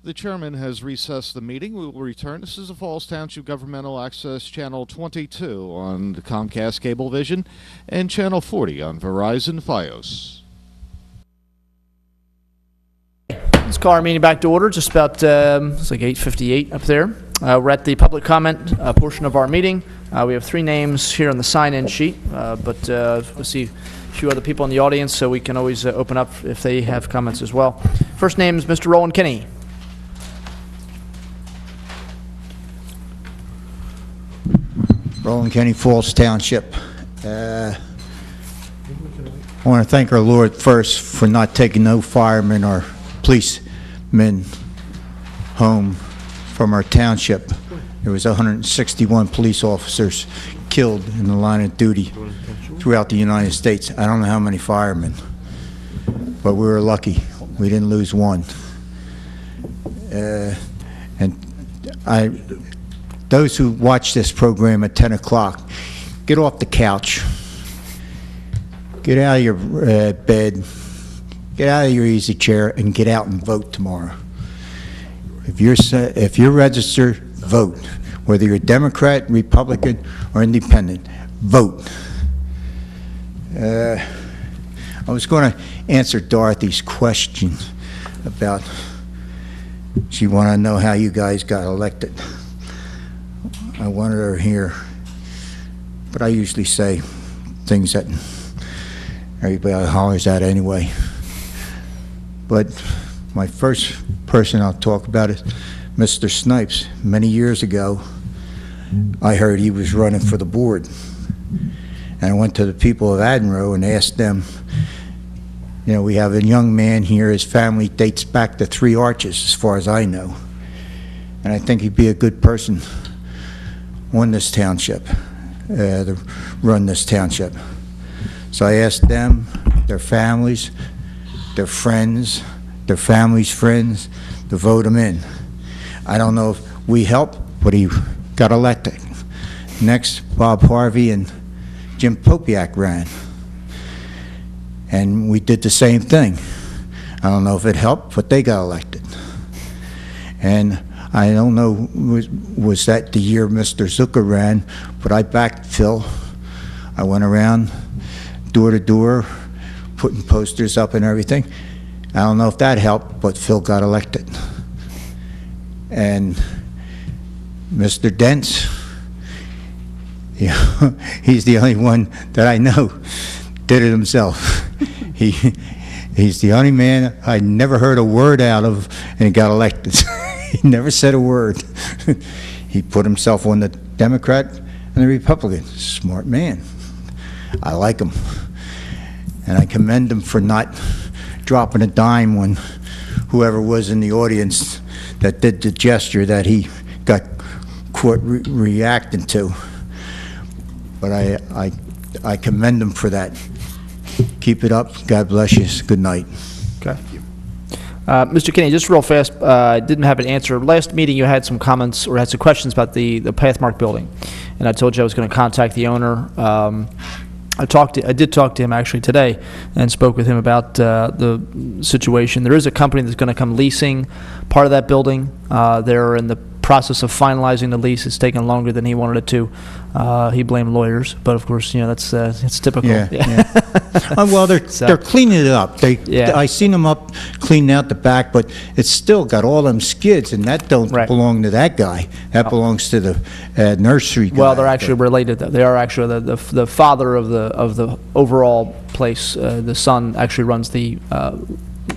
The chairman has recessed the meeting. We will return. This is the Falls Township Governmental Access Channel 22 on the Comcast Cablevision and Channel 40 on Verizon Fios. Let's call our meeting back to order. Just about, it's like 8:58 up there. We're at the public comment portion of our meeting. We have 3 names here on the sign-in sheet, but we'll see a few other people in the audience, so we can always open up if they have comments as well. First name is Mr. Roland Kinney. Roland County, Falls Township. I want to thank our Lord first for not taking no firemen or policemen home from our township. There was 161 police officers killed in the line of duty throughout the United States. I don't know how many firemen, but we were lucky. We didn't lose one. And those who watch this program at 10 o'clock, get off the couch, get out of your bed, get out of your easy chair, and get out and vote tomorrow. If you're registered, vote. Whether you're Democrat, Republican, or Independent, vote. I was going to answer Dorothy's question about, she wanted to know how you guys got elected. I wanted her here, but I usually say things that everybody hollers at anyway. But my first person I'll talk about is Mr. Snipes. Many years ago, I heard he was running for the board. And I went to the people of Addenroe and asked them, you know, we have a young man here, his family dates back to 3 Arches, as far as I know. And I think he'd be a good person on this township, to run this township. So I asked them, their families, their friends, their families' friends, to vote him in. I don't know if we helped, but he got elected. Next, Bob Harvey and Jim Popiak ran. And we did the same thing. I don't know if it helped, but they got elected. And I don't know, was that the year Mr. Zucker ran, but I backed Phil. I went around door to door, putting posters up and everything. I don't know if that helped, but Phil got elected. And Mr. Dents, he's the only one that I know did it himself. He's the only man I never heard a word out of, and he got elected. He never said a word. He put himself on the Democrat and the Republican. Smart man. I like him. And I commend him for not dropping a dime when whoever was in the audience that did the gesture that he got caught reacting to. But I commend him for that. Keep it up. God bless you. Good night. Okay. Mr. Kinney, just real fast, I didn't have an answer. Last meeting you had some comments or had some questions about the Pathmark building, and I told you I was going to contact the owner. I did talk to him actually today and spoke with him about the situation. There is a company that's going to come leasing part of that building. They're in the process of finalizing the lease. It's taken longer than he wanted it to. He blamed lawyers, but of course, you know, that's it's typical. Yeah. Well, they're cleaning it up. I seen them up cleaning out the back, but it's still got all them skids, and that don't belong to that guy. That belongs to the nursery guy. Well, they're actually related. They are actually the father of the overall place. The son actually runs the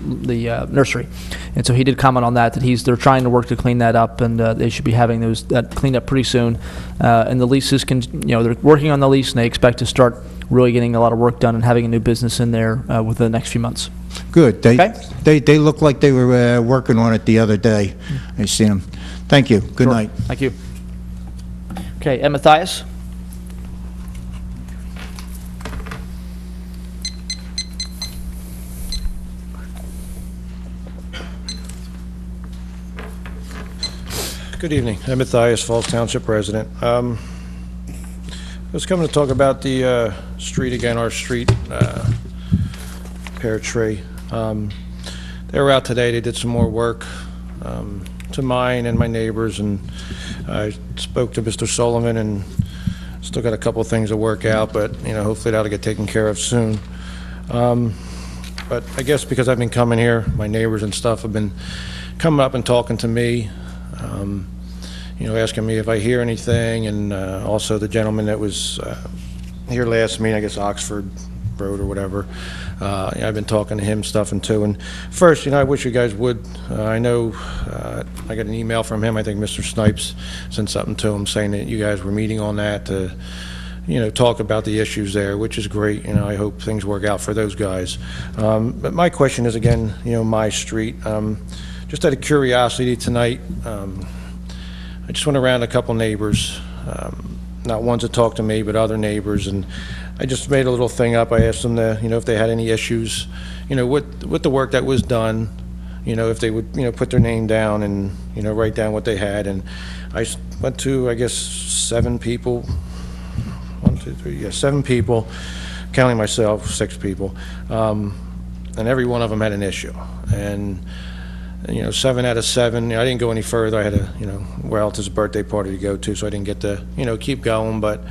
nursery, and so he did comment on that they're trying to work to clean that up, and they should be having that cleaned up pretty soon. And the leases they're working on the lease, and they expect to start really getting a lot of work done and having a new business in there within the next few months. Good. They look like they were working on it the other day. I seen them. Thank you. Good night. Thank you. Okay, Ed Mathias. Good evening. I'm Matthias, Falls Township resident. I was coming to talk about the street again, our street, Pear Tree. They were out today. They did some more work to mine and my neighbors, and I spoke to Mr. Sullivan, and still got a couple of things to work out, but hopefully that'll get taken care of soon. But I guess because I've been coming here, my neighbors and stuff have been coming up and talking to me, asking me if I hear anything, and also the gentleman that was here last meeting, I guess Oxford Road or whatever, I've been talking to him stuff and too. And first, I wish you guys would, I know I got an email from him, I think Mr. Snipes sent something to him saying that you guys were meeting on that to talk about the issues there, which is great. I hope things work out for those guys. But my question is, again, my street. Just out of curiosity tonight, I just went around a couple neighbors, not ones that talked to me, but other neighbors, and I just made a little thing up. I asked them to, if they had any issues, with the work that was done, if they would, put their name down and, write down what they had. And I went to, I guess, 7 people. 1, 2, 3, yeah, 7 people, counting myself, 6 people. And every one of them had an issue. And, 7 out of 7, I didn't go any further. I had a, relative's birthday party to go to, so I didn't get to, keep going. But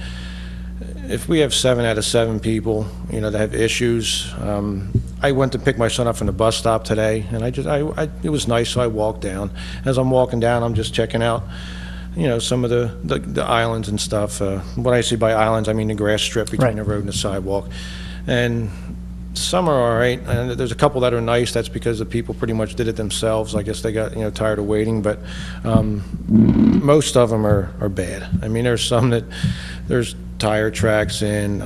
if we have 7 out of 7 people, that have issues, I went to pick my son up from the bus stop today, and it was nice, so I walked down. As I'm walking down, I'm just checking out, some of the islands and stuff. When I say by islands, I mean the grass strip between the road and the sidewalk. And some are all right, and there's a couple that are nice. That's because the people pretty much did it themselves. I guess they got, tired of waiting, but most of them are bad. I mean, there's some that there's tire tracks in,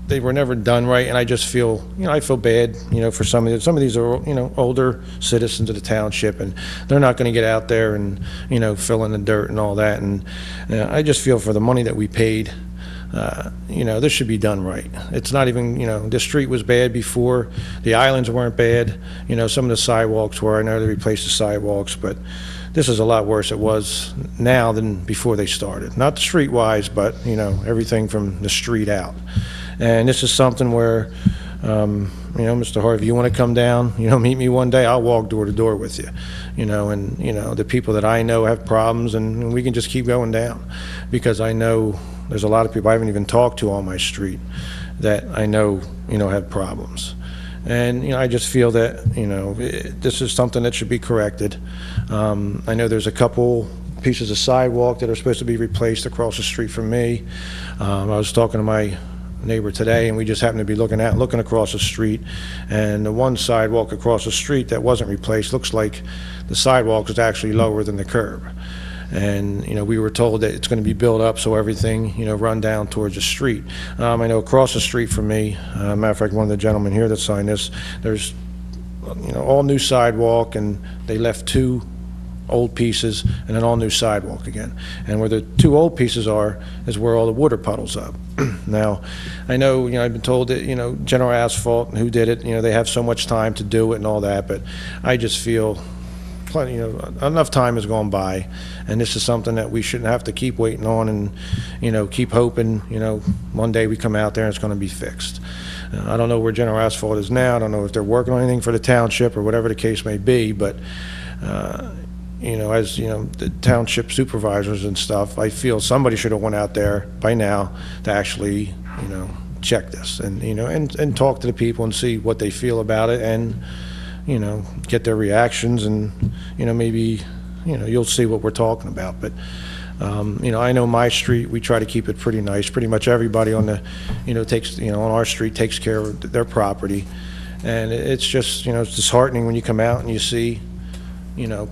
they were never done right, and I just feel, I feel bad, for some of these. Some of these are, older citizens of the township, and they're not going to get out there and, fill in the dirt and all that. And I just feel for the money that we paid, this should be done right. It's not even, the street was bad before. The islands weren't bad. Some of the sidewalks were. I know they replaced the sidewalks, but this is a lot worse it was now than before they started. Not street-wise, but, everything from the street out. And this is something where, Mr. Harvey, you want to come down, meet me one day, I'll walk door to door with you, and, the people that I know have problems, and we can just keep going down, because I know there's a lot of people I haven't even talked to on my street that I know, have problems. And, I just feel that, this is something that should be corrected. I know there's a couple pieces of sidewalk that are supposed to be replaced across the street from me. I was talking to my neighbor today, and we just happened to be looking across the street, and the one sidewalk across the street that wasn't replaced looks like the sidewalk is actually lower than the curb. And we were told that it's going to be built up so everything run down towards the street. I know across the street from me, matter of fact, one of the gentlemen here that signed this, there's all new sidewalk, and they left 2 old pieces and an all new sidewalk again. And where the 2 old pieces are is where all the water puddles up. Now, I know, I've been told that, General Asphalt, who did it, they have so much time to do it and all that, but I just feel plenty, enough time has gone by, and this is something that we shouldn't have to keep waiting on and, keep hoping, one day we come out there and it's going to be fixed. I don't know where General Asphalt is now. I don't know if they're working on anything for the township or whatever the case may be, but, as the township supervisors and stuff, I feel somebody should have went out there by now to actually, check this and, and talk to the people and see what they feel about it, and, get their reactions, and, maybe, you'll see what we're talking about. But, I know my street, we try to keep it pretty nice. Pretty much everybody on the, takes, on our street takes care of their property. And it's just, it's disheartening when you come out and you see,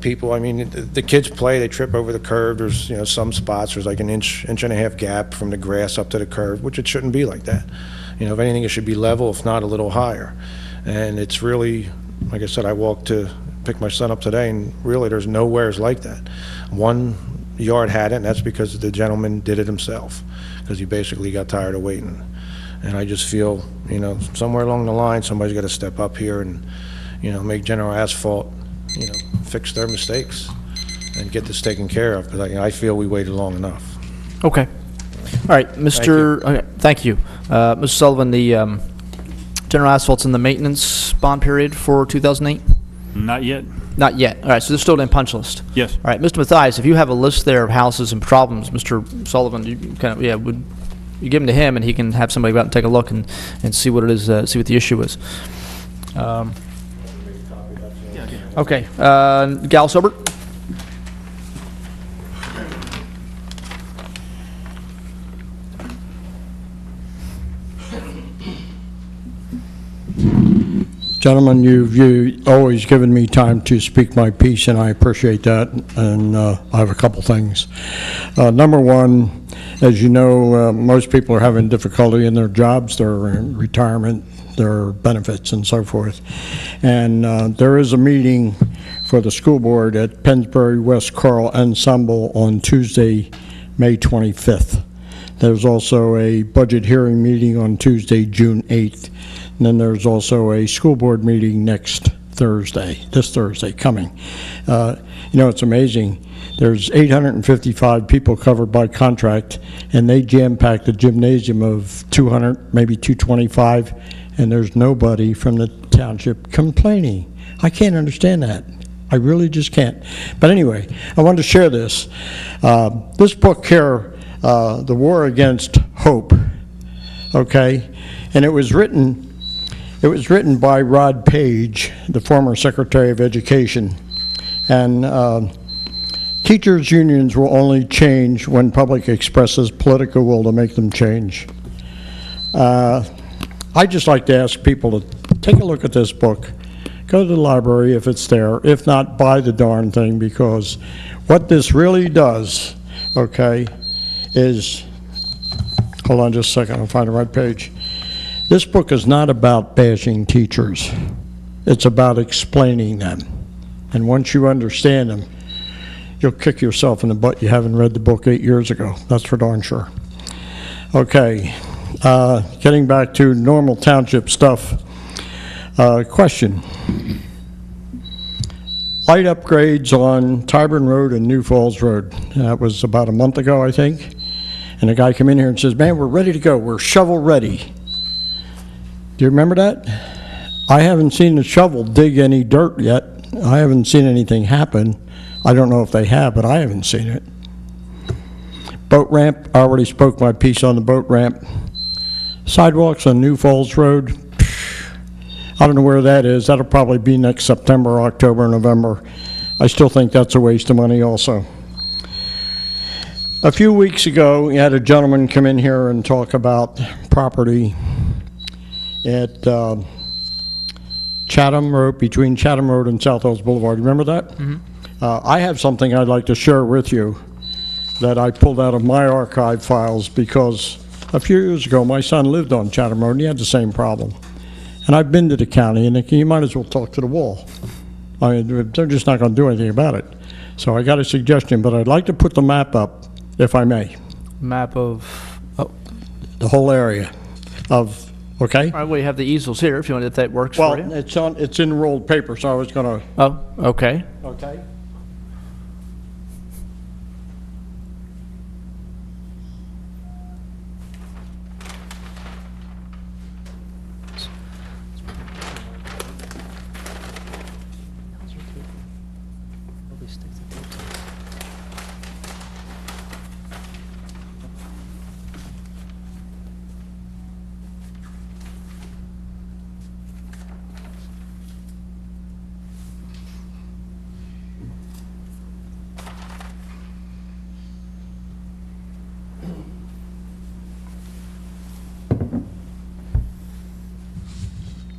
people, I mean, the kids play, they trip over the curb. There's, some spots, there's like an inch and a half gap from the grass up to the curb, which it shouldn't be like that. If anything, it should be level, if not a little higher. And it's really, like I said, I walked to pick my son up today, and really there's nowheres like that. One yard had it, and that's because the gentleman did it himself, because he basically got tired of waiting. And I just feel, somewhere along the line, somebody's got to step up here and, make General Asphalt, fix their mistakes and get this taken care of, because I feel we waited long enough. Okay. All right, Mr. Okay, thank you. Mr. Sullivan, the General Asphalt's in the maintenance bond period for 2008? Not yet. Not yet. All right, so they're still in punch list. Yes. All right, Mr. Mathias, if you have a list there of houses and problems, Mr. Sullivan, you kind of, would you give them to him, and he can have somebody go out and take a look and see what it is, see what the issue is. Okay, Gal Sobert. Gentlemen, you've always given me time to speak my piece, and I appreciate that, and I have a couple things. Number one, as you know, most people are having difficulty in their jobs, their retirement, their benefits, and so forth. And there is a meeting for the school board at Pennsbury West Carl Ensemble on Tuesday, May 25th. There's also a budget hearing meeting on Tuesday, June 8th. And then there's also a school board meeting next Thursday, this Thursday coming. You know, it's amazing. There's 855 people covered by contract, and they jam-packed a gymnasium of 200, maybe 225, and there's nobody from the township complaining. I can't understand that. I really just can't. But anyway, I wanted to share this. This book here, The War Against Hope, okay? And it was written by Rod Page, the former Secretary of Education. And teachers' unions will only change when public expresses political will to make them change. I just like to ask people to take a look at this book. Go to the library if it's there. If not, buy the darn thing, because what this really does, okay, is, hold on just a second, I'll find the right page. This book is not about bashing teachers. It's about explaining them. And once you understand them, you'll kick yourself in the butt you haven't read the book 8 years ago. That's for darn sure. Okay, getting back to normal township stuff. Question. Light upgrades on Tyburn Road and New Falls Road. That was about a month ago, I think. And a guy came in here and says, man, we're ready to go. We're shovel ready. Do you remember that? I haven't seen the shovel dig any dirt yet. I haven't seen anything happen. I don't know if they have, but I haven't seen it. Boat ramp, I already spoke my piece on the boat ramp. Sidewalks on New Falls Road, I don't know where that is. That'll probably be next September, October, November. I still think that's a waste of money also. A few weeks ago, we had a gentleman come in here and talk about property at Chatham Road, between Chatham Road and South Hills Boulevard. Remember that? Mm-hmm. I have something I'd like to share with you that I pulled out of my archive files, because a few years ago, my son lived on Chatham Road and he had the same problem. And I've been to the county, and you might as well talk to the wall. I mean, they're just not going to do anything about it. So I got a suggestion, but I'd like to put the map up, if I may. Map of, oh. The whole area of, okay? All right, we have the easels here, if you want, if that works for you. Well, it's in rolled paper, so I was going to. Oh, okay. Okay.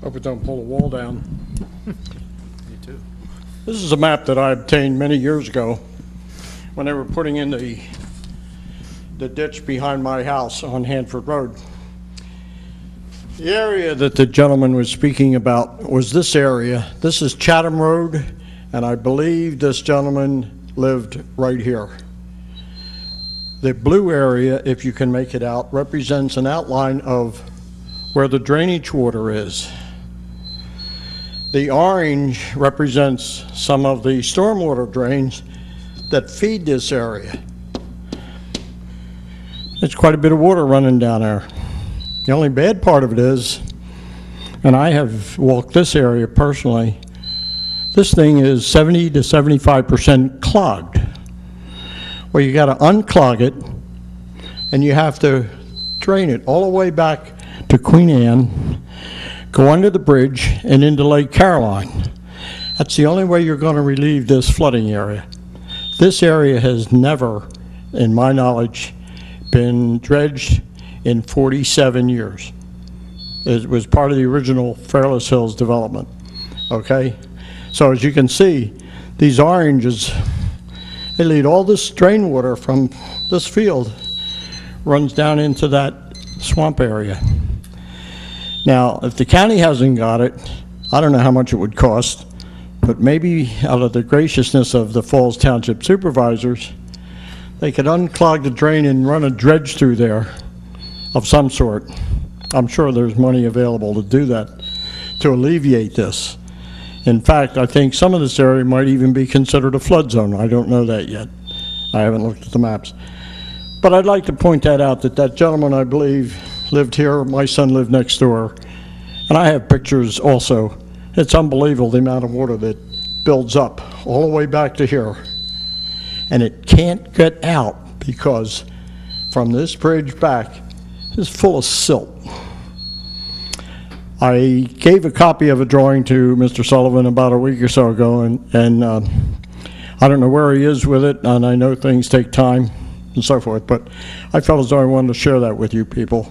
Hope it don't pull the wall down. Me too. This is a map that I obtained many years ago when they were putting in the ditch behind my house on Hanford Road. The area that the gentleman was speaking about was this area. This is Chatham Road, and I believe this gentleman lived right here. The blue area, if you can make it out, represents an outline of where the drainage water is. The orange represents some of the stormwater drains that feed this area. There's quite a bit of water running down there. The only bad part of it is, and I have walked this area personally, this thing is 70 to 75% clogged. Well, you got to unclog it, and you have to drain it all the way back to Queen Anne, go under the bridge and into Lake Caroline. That's the only way you're going to relieve this flooding area. This area has never, in my knowledge, been dredged in 47 years. It was part of the original Fairless Hills development, okay? So as you can see, these oranges, they lead all this drain water from this field, runs down into that swamp area. Now, if the county hasn't got it, I don't know how much it would cost, but maybe out of the graciousness of the Falls Township supervisors, they could unclog the drain and run a dredge through there of some sort. I'm sure there's money available to do that, to alleviate this. In fact, I think some of this area might even be considered a flood zone. I don't know that yet. I haven't looked at the maps. But I'd like to point that out, that gentleman, I believe, lived here. My son lived next door. And I have pictures also. It's unbelievable the amount of water that builds up all the way back to here. And it can't get out because from this bridge back is full of silt. I gave a copy of a drawing to Mr. Sullivan about a week or so ago, and I don't know where he is with it, and I know things take time and so forth, but I felt as though I wanted to share that with you people,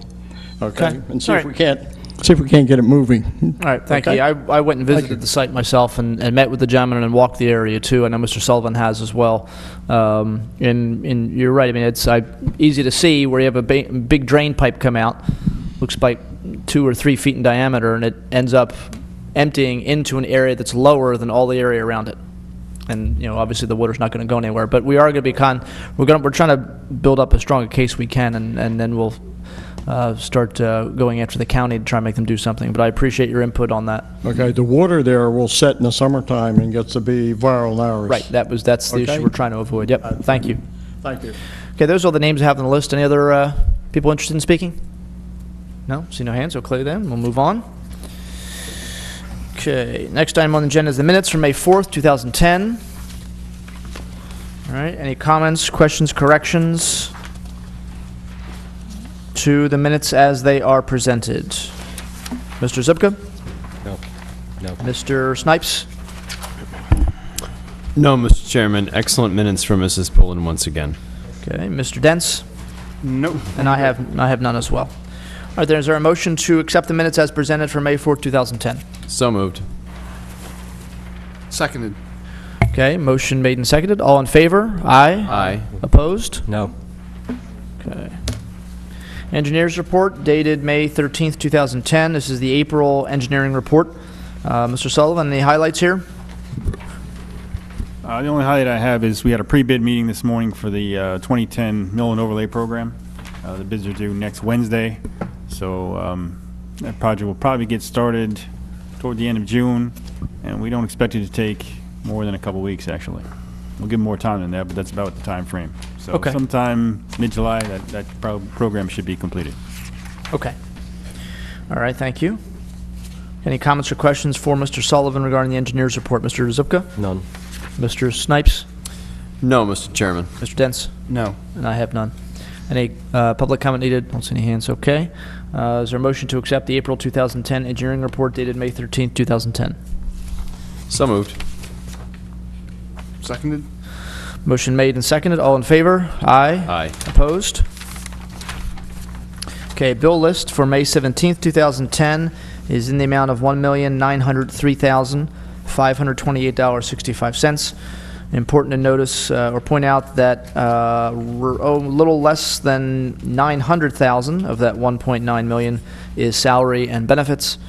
okay? And see if we can't get it moving. All right, thank you. I went and visited the site myself and met with the gentleman and walked the area too. I know Mr. Sullivan has as well. And you're right. I mean, it's easy to see where you have a big drain pipe come out, looks like 2 or 3 feet in diameter, and it ends up emptying into an area that's lower than all the area around it. And obviously the water's not going to go anywhere. But we are going to be we're trying to build up as strong a case we can, and then we'll start going after the county to try and make them do something. But I appreciate your input on that. Okay, the water there will set in the summertime and gets to be viral hours. Right, that's the issue we're trying to avoid. Yep, thank you. Thank you. Okay, those are all the names I have on the list. Any other people interested in speaking? No? See no hands, so clear them. We'll move on. Okay, next item on the agenda is the minutes from May 4th, 2010. All right, any comments, questions, corrections to the minutes as they are presented? Mr. Zupka? No. Mr. Snipes? No, Mr. Chairman. Excellent minutes from Mrs. Pullen once again. Okay, Mr. Dents? No. And I have none as well. All right, then is there a motion to accept the minutes as presented for May 4th, 2010? So moved. Seconded. Okay, motion made and seconded. All in favor? Aye. Aye. Opposed? No. Okay. Engineers report dated May 13th, 2010. This is the April engineering report. Mr. Sullivan, any highlights here? The only highlight I have is we had a pre-bid meeting this morning for the 2010 Mill and Overlay Program. The bids are due next Wednesday, so that project will probably get started toward the end of June, and we don't expect it to take more than a couple weeks, actually. We'll give more time than that, but that's about the time frame. So Okay. sometime mid-July, that program should be completed. Okay. All right, thank you. Any comments or questions for Mr. Sullivan regarding the engineers report? Mr. Zupka? None. Mr. Snipes? No, Mr. Chairman. Mr. Dents? No. And I have none. Any public comment needed? Don't see any hands. Okay. Is there a motion to accept the April 2010 engineering report dated May 13th, 2010? So moved. Seconded. Motion made and seconded. All in favor? Aye. Aye. Opposed? Okay, bill list for May 17th, 2010 is in the amount of $1,903,528.65. Important to notice or point out that we're a little less than $900,000 of that $1.9 million is salary and benefits.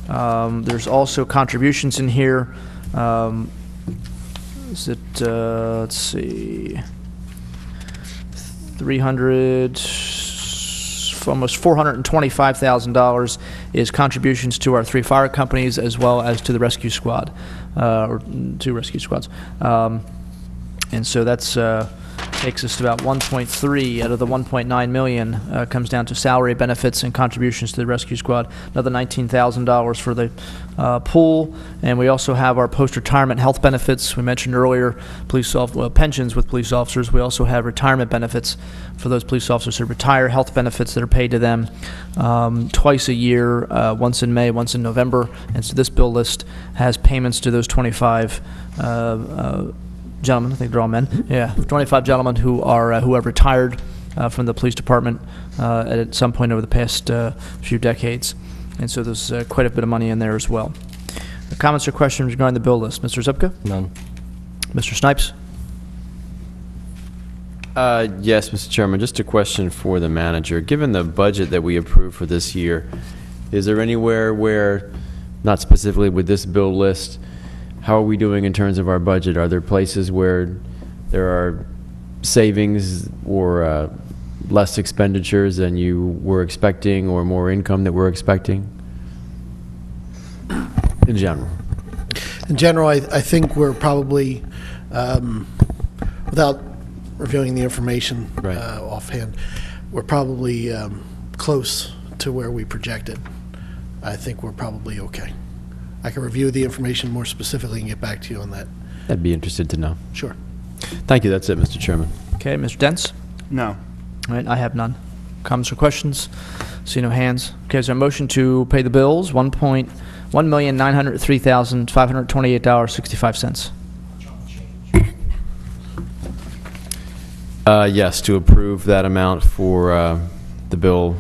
There's also contributions in here. Is it, let's see, almost $425,000 is contributions to our 3 fire companies as well as to the rescue squad, or 2 rescue squads. And so that's takes us to about 1.3 out of the 1.9 million comes down to salary, benefits, and contributions to the rescue squad. Another $19,000 for the pool, and we also have our post-retirement health benefits. We mentioned earlier pensions with police officers. We also have retirement benefits for those police officers who retire, health benefits that are paid to them twice a year, once in May, once in November. And so this bill list has payments to those 25 gentlemen, I think they're all men. Yeah, 25 gentlemen who have retired from the police department at some point over the past few decades, and so there's quite a bit of money in there as well. Comments or questions regarding the bill list, Mr. Zupka? None. Mr. Snipes? Yes, Mr. Chairman. Just a question for the manager. Given the budget that we approved for this year, is there anywhere where, not specifically with this bill list, how are we doing in terms of our budget? Are there places where there are savings or less expenditures than you were expecting, or more income that we're expecting in general? In general, I think we're probably, without reviewing the information offhand, we're probably close to where we projected. I think we're probably okay. I can review the information more specifically and get back to you on that. I'd be interested to know. Sure. Thank you. That's it, Mr. Chairman. Okay, Mr. Dents? No. All right, I have none. Comments or questions? See no hands. Okay, is there a motion to pay the bills? $1,903,528.65. Yes, to approve that amount for the bill.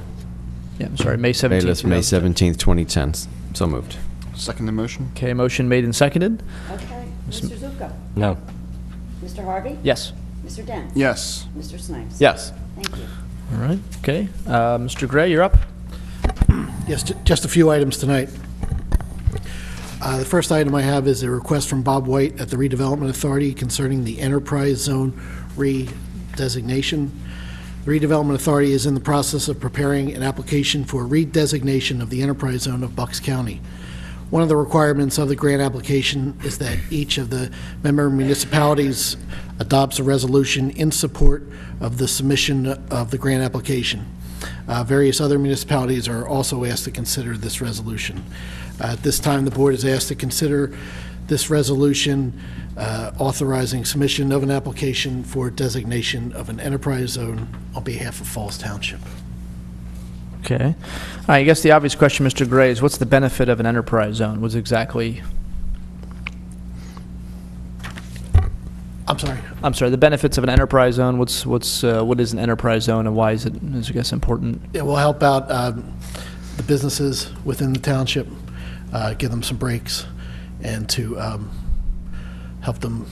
Yeah, I'm sorry, May 17th. May 17th, 2010. So moved. Second the motion? Okay, motion made and seconded. Okay. Mr. Zuko? No. Mr. Harvey? Yes. Mr. Dent? Yes. Mr. Snipes? Yes. Thank you. All right, okay. Mr. Gray, you're up. Yes, just a few items tonight. The first item I have is a request from Bob White at the Redevelopment Authority concerning the Enterprise Zone redesignation. The Redevelopment Authority is in the process of preparing an application for redesignation of the Enterprise Zone of Bucks County. One of the requirements of the grant application is that each of the member municipalities adopts a resolution in support of the submission of the grant application. Various other municipalities are also asked to consider this resolution. At this time, the board is asked to consider this resolution authorizing submission of an application for designation of an enterprise zone on behalf of Falls Township. Okay. I guess the obvious question, Mr. Gray, is what's the benefit of an enterprise zone? What's exactly... I'm sorry? I'm sorry, the benefits of an enterprise zone, what is an enterprise zone and why is it, I guess, important? It will help out the businesses within the township, give them some breaks, and to help them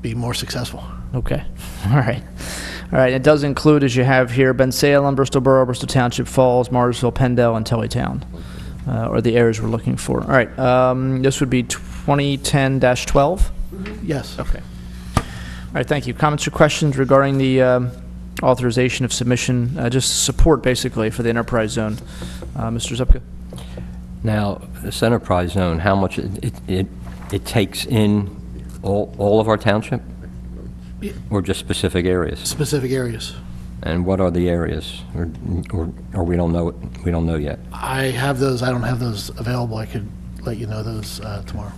be more successful. Okay. All right. All right. It does include, as you have here, Bensalem, Bristol Borough, Bristol Township, Falls, Marsville, Pendle, and Tullytown, are the areas we're looking for. All right. This would be 2010-12? Yes. Okay. All right. Thank you. Comments or questions regarding the authorization of submission, just support, basically, for the enterprise zone? Mr. Zupka? Now, this enterprise zone, how much it takes in all of our township? Or just specific areas? Specific areas. And what are the areas? Or we don't know, we don't know yet? I have those. I don't have those available. I could let you know those tomorrow.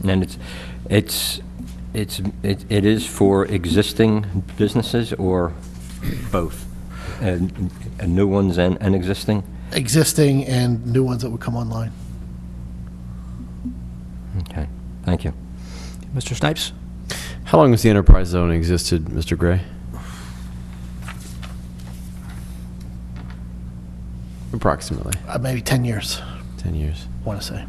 And it is for existing businesses or both? And new ones and existing? Existing and new ones that would come online. Okay, thank you. Mr. Snipes? How long has the enterprise zone existed, Mr. Gray? Approximately. Maybe 10 years. 10 years. I want to say.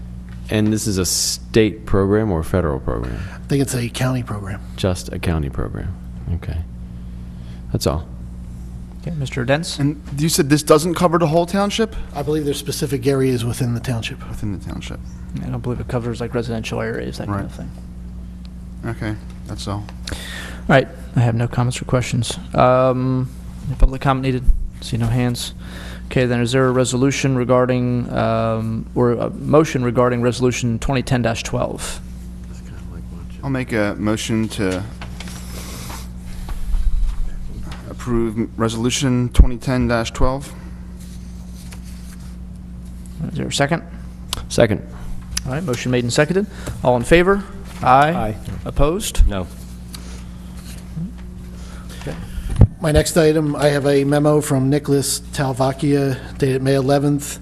And this is a state program or a federal program? I think it's a county program. Just a county program. Okay. That's all. Okay, Mr. Dents? And you said this doesn't cover the whole township? I believe there's specific areas within the township. Within the township. I don't believe it covers like residential areas, that kind of thing. Okay, that's all. All right, I have no comments or questions. Any public comment needed? See no hands. Okay, then is there a resolution regarding, or a motion regarding resolution 2010-12? I'll make a motion to approve resolution 2010-12. Is there a second? Second. All right, motion made and seconded. All in favor? Aye. Aye. Opposed? No. My next item, I have a memo from Nicholas Talvacchia dated May 11th,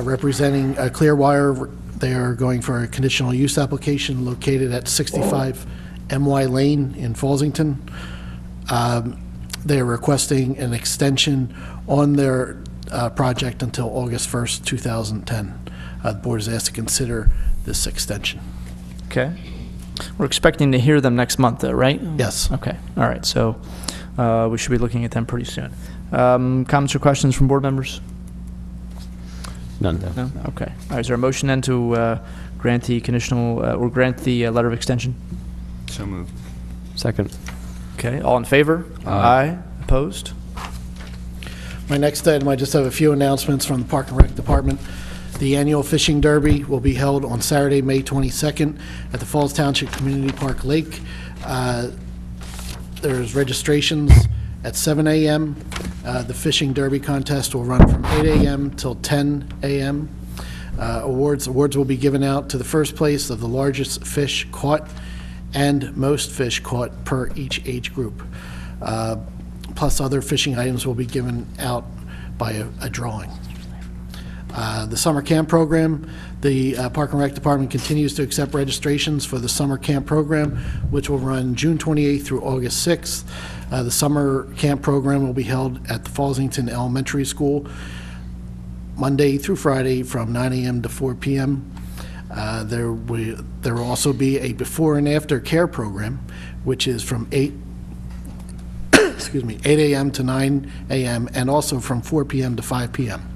representing Clearwire. They are going for a conditional use application located at 65 MY Lane in Fallsington. They are requesting an extension on their project until August 1st, 2010. The board is asked to consider this extension. Okay. We're expecting to hear them next month, though, right? Yes. Okay. All right. So we should be looking at them pretty soon. Comments or questions from board members? None. No? Okay. All right. Is there a motion then to grant the conditional or grant the letter of extension? So moved. Second. Okay. All in favor? Aye. Opposed? My next item, I just have a few announcements from the Park and Rec Department. The annual fishing derby will be held on Saturday, May 22nd at the Falls Township Community Park Lake. There's registrations at 7 a.m. The fishing derby contest will run from 8 a.m. till 10 a.m. Awards will be given out to the first place of the largest fish caught and most fish caught per each age group. Plus other fishing items will be given out by a drawing. The summer camp program, the Park and Rec Department continues to accept registrations for the summer camp program, which will run June 28th through August 6th. The summer camp program will be held at the Fallsington Elementary School Monday through Friday from 9 a.m. to 4 p.m. There will also be a before and after care program, which is from 8 a.m. to 9 a.m. and also from 4 p.m. to 5 p.m.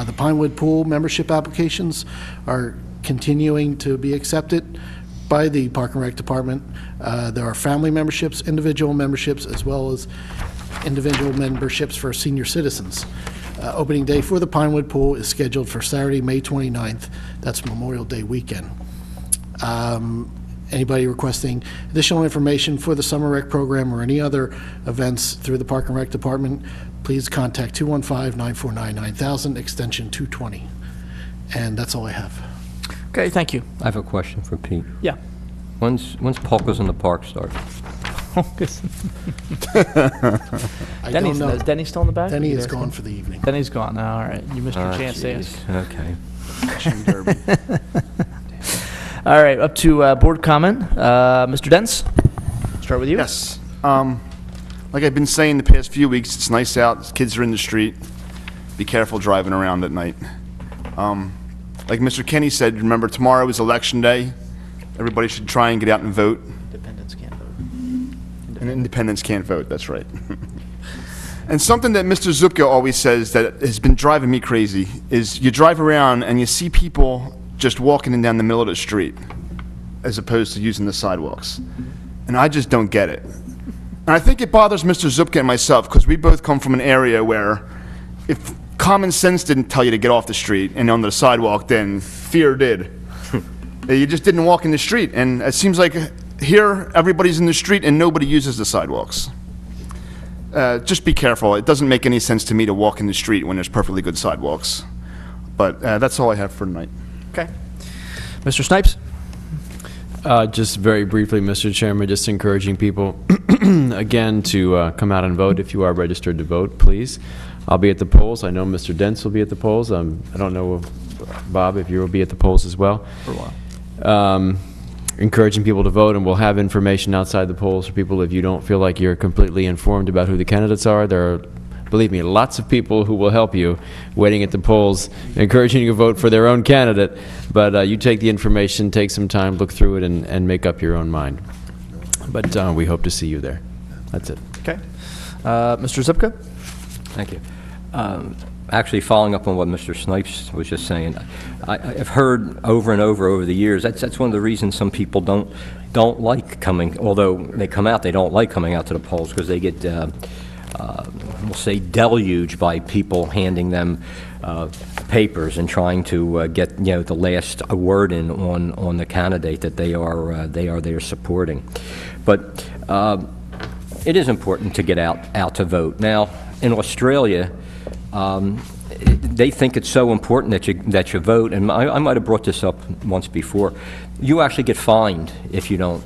The Pinewood Pool membership applications are continuing to be accepted by the Park and Rec Department. There are family memberships, individual memberships, as well as individual memberships for senior citizens. Opening day for the Pinewood Pool is scheduled for Saturday, May 29th. That's Memorial Day weekend. Anybody requesting additional information for the summer rec program or any other events through the Park and Rec Department, please contact 215-949-9000, extension 220. And that's all I have. Okay, thank you. I have a question for Pete. Yeah. When's Polkas in the Park start? Denny's, don't know. is Denny still in the back? Denny You is there? gone for the evening. Denny's gone. Oh, all right. You missed your chance to ask. Okay. All right, up to board comment. Mr. Dents, start with you. Yes. Like I've been saying the past few weeks, it's nice out. Kids are in the street. Be careful driving around at night. Like Mr. Kenny said, remember tomorrow is election day. Everybody should try and get out and vote. Independents can't vote. And independents can't vote, that's right. And something that Mr. Zupka always says that has been driving me crazy is you drive around and you see people just walking in down the middle of the street as opposed to using the sidewalks. And I just don't get it. And I think it bothers Mr. Zupka and myself because we both come from an area where if common sense didn't tell you to get off the street and onto the sidewalk, then fear did. You just didn't walk in the street. And it seems like here everybody's in the street and nobody uses the sidewalks. Just be careful. It doesn't make any sense to me to walk in the street when there's perfectly good sidewalks. But that's all I have for tonight. Okay. Mr. Snipes? Just very briefly, Mr. Chairman, just encouraging people, again, to come out and vote if you are registered to vote, please. I'll be at the polls. I know Mr. Dents will be at the polls. I don't know, Bob, if you will be at the polls as well. For a while. Encouraging people to vote, and we'll have information outside the polls for people if you don't feel like you're completely informed about who the candidates are. There are, believe me, lots of people who will help you waiting at the polls, encouraging you to vote for their own candidate. But you take the information, take some time, look through it, and make up your own mind. But we hope to see you there. That's it. Okay. Mr. Zupka? Thank you. Actually, following up on what Mr. Snipes was just saying, I've heard over and over the years, that's one of the reasons some people don't like coming, although they come out, they don't like coming out to the polls because they get, we'll say, deluged by people handing them papers and trying to get, the last word in on the candidate that they are there supporting. But it is important to get out to vote. Now, in Australia, they think it's so important that you vote, and I might have brought this up once before. You actually get fined if you don't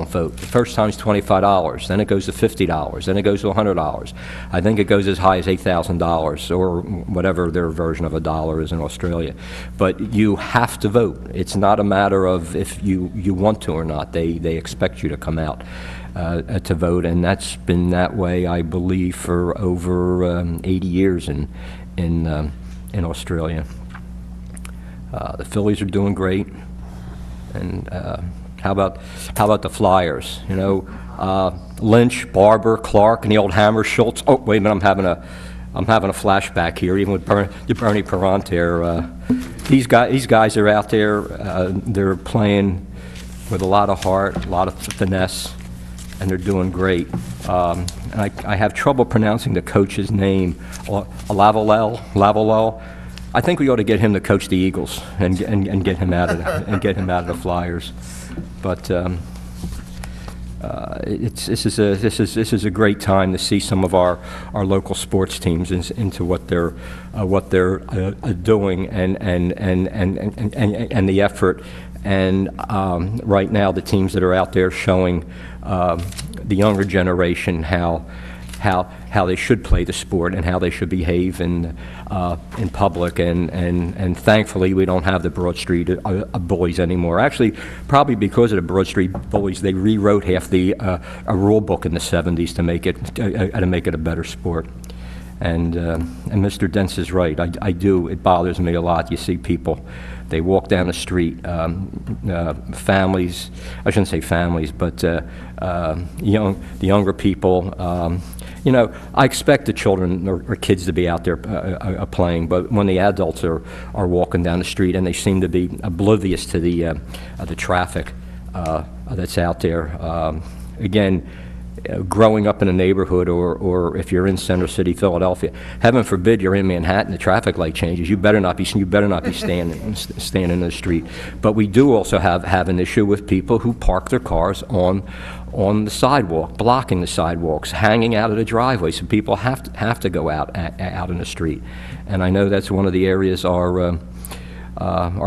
vote. The first time is $25, then it goes to $50, then it goes to $100. I think it goes as high as $8,000 or whatever their version of a dollar is in Australia. But you have to vote. It's not a matter of if you want to or not. They expect you to come out to vote, and that's been that way, I believe, for over 80 years in Australia. The Phillies are doing great, and how about the Flyers? Lynch, Barber, Clark, and the old Hammer, Schultz. Oh, wait a minute, I'm having a flashback here. Even with Bernie Parent there, these guys are out there. They're playing with a lot of heart, a lot of finesse, and they're doing great. And I have trouble pronouncing the coach's name. Lavalel. I think we ought to get him to coach the Eagles and get him out of the Flyers. But this is a great time to see some of our local sports teams into what they're doing and the effort. And right now, the teams that are out there showing the younger generation how they should play the sport and how they should behave in public, and thankfully we don't have the Broad Street bullies anymore. Actually, probably because of the Broad Street bullies, they rewrote half the rule book in the 70s to make it a better sport. And Mr. Dents is right. I do. It bothers me a lot. You see people. They walk down the street, families, I shouldn't say families, but the younger people. I expect the children or kids to be out there playing, but when the adults are walking down the street and they seem to be oblivious to the traffic that's out there, again, growing up in a neighborhood, or if you're in Center City, Philadelphia, heaven forbid you're in Manhattan, the traffic light changes. You better not be standing in the street. But we do also have an issue with people who park their cars on the sidewalk, blocking the sidewalks, hanging out of the driveways. So people have to go out in the street. And I know that's one of the areas our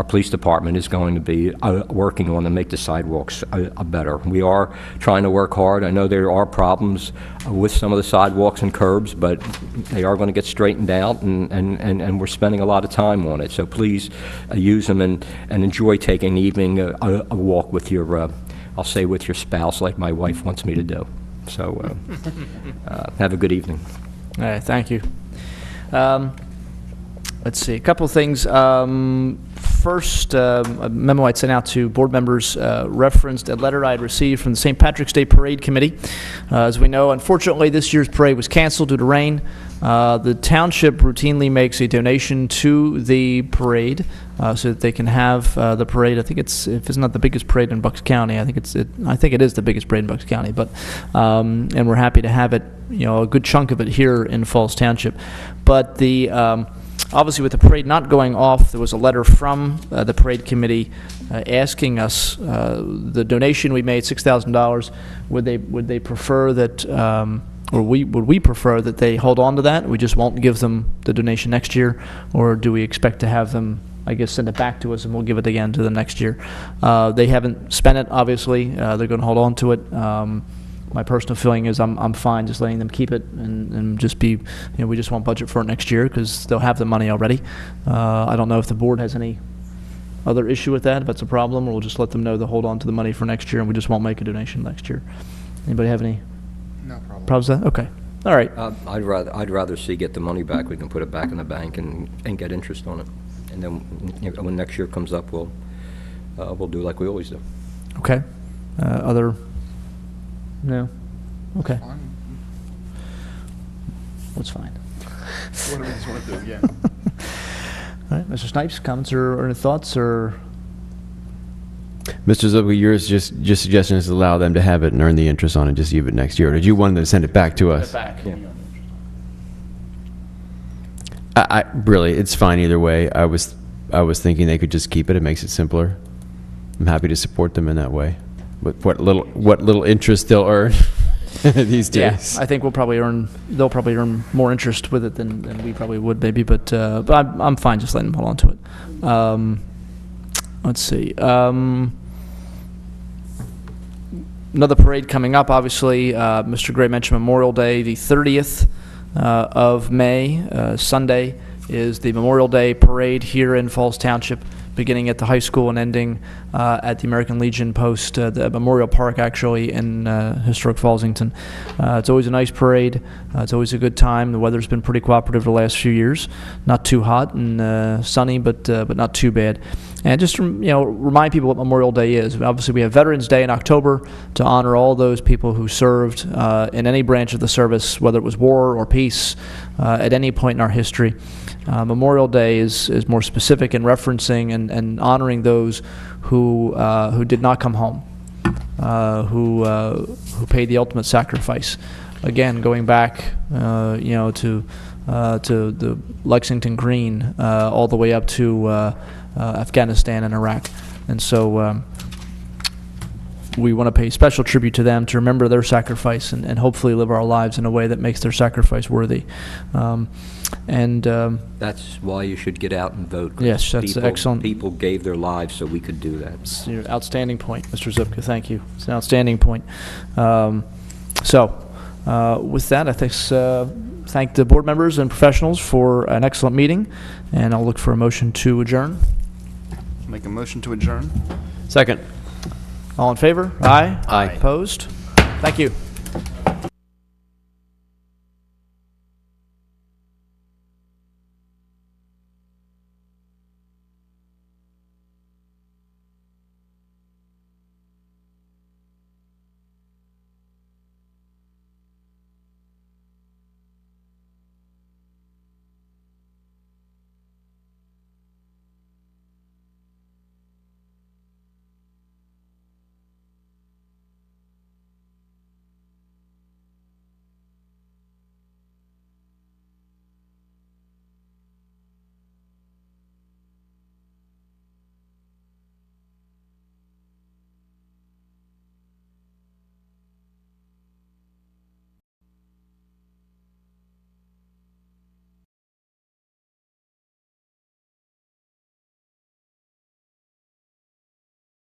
police department is going to be working on to make the sidewalks better. We are trying to work hard. I know there are problems with some of the sidewalks and curbs, but they are going to get straightened out, and we're spending a lot of time on it. So please use them and enjoy taking the evening a walk with your, I'll say with your spouse, like my wife wants me to do. So have a good evening. All right, thank you. Let's see, a couple of things. First, a memo I'd sent out to board members referenced a letter I had received from the St. Patrick's Day Parade Committee. As we know, unfortunately, this year's parade was canceled due to rain. The township routinely makes a donation to the parade so that they can have the parade. I think if it's not the biggest parade in Bucks County, I think it is the biggest parade in Bucks County. But and we're happy to have it, a good chunk of it here in Falls Township. But obviously, with the parade not going off, there was a letter from the parade committee asking us the donation we made, $6,000. Would they prefer that, would we prefer that they hold on to that? We just won't give them the donation next year, or do we expect to have them, I guess, send it back to us and we'll give it again to the next year? They haven't spent it, obviously. They're going to hold on to it. My personal feeling is I'm fine just letting them keep it and just be, we just won't budget for it next year because they'll have the money already. I don't know if the board has any other issue with that, if that's a problem, or we'll just let them know to hold on to the money for next year and we just won't make a donation next year. Anybody have any problems with that? Okay. All right. I'd rather see get the money back. We can put it back in the bank and get interest on it. And then when next year comes up, we'll do like we always do. Okay. Other... No? Okay. That's fine. Whatever you just want to do, yeah. All right, Mr. Snipes, comments or any thoughts, or? Mr. Zupke, your suggestion is to allow them to have it and earn the interest on it, just leave it next year, or did you want them to send it back to us? Send it back. Yeah. I really, it's fine either way. I was thinking they could just keep it. It makes it simpler. I'm happy to support them in that way. With what little interest they'll earn these days. Yeah, I think they'll probably earn more interest with it than we probably would, maybe. But I'm fine just letting them hold on to it. Let's see. Another parade coming up. Obviously, Mr. Gray mentioned Memorial Day, the 30th of May, Sunday, is the Memorial Day parade here in Falls Township, beginning at the high school and ending at the American Legion post, the Memorial Park, actually, in historic Fallsington. It's always a nice parade. It's always a good time. The weather's been pretty cooperative the last few years. Not too hot and sunny, but not too bad. And just remind people what Memorial Day is. Obviously, we have Veterans Day in October to honor all those people who served in any branch of the service, whether it was war or peace, at any point in our history. Memorial Day is more specific in referencing and honoring those who did not come home, who paid the ultimate sacrifice. Again, going back, to to the Lexington Green, all the way up to Afghanistan and Iraq. And so we want to pay special tribute to them, to remember their sacrifice, and hopefully live our lives in a way that makes their sacrifice worthy. That's why you should get out and vote. 'cause Yes, that's excellent. People gave their lives so we could do that. It's an outstanding point, Mr. Zupka. Thank you. It's an outstanding point. With that, I thank the board members and professionals for an excellent meeting, and I'll look for a motion to adjourn. Make a motion to adjourn. Second. All in favor? Aye. Aye. Opposed? Thank you.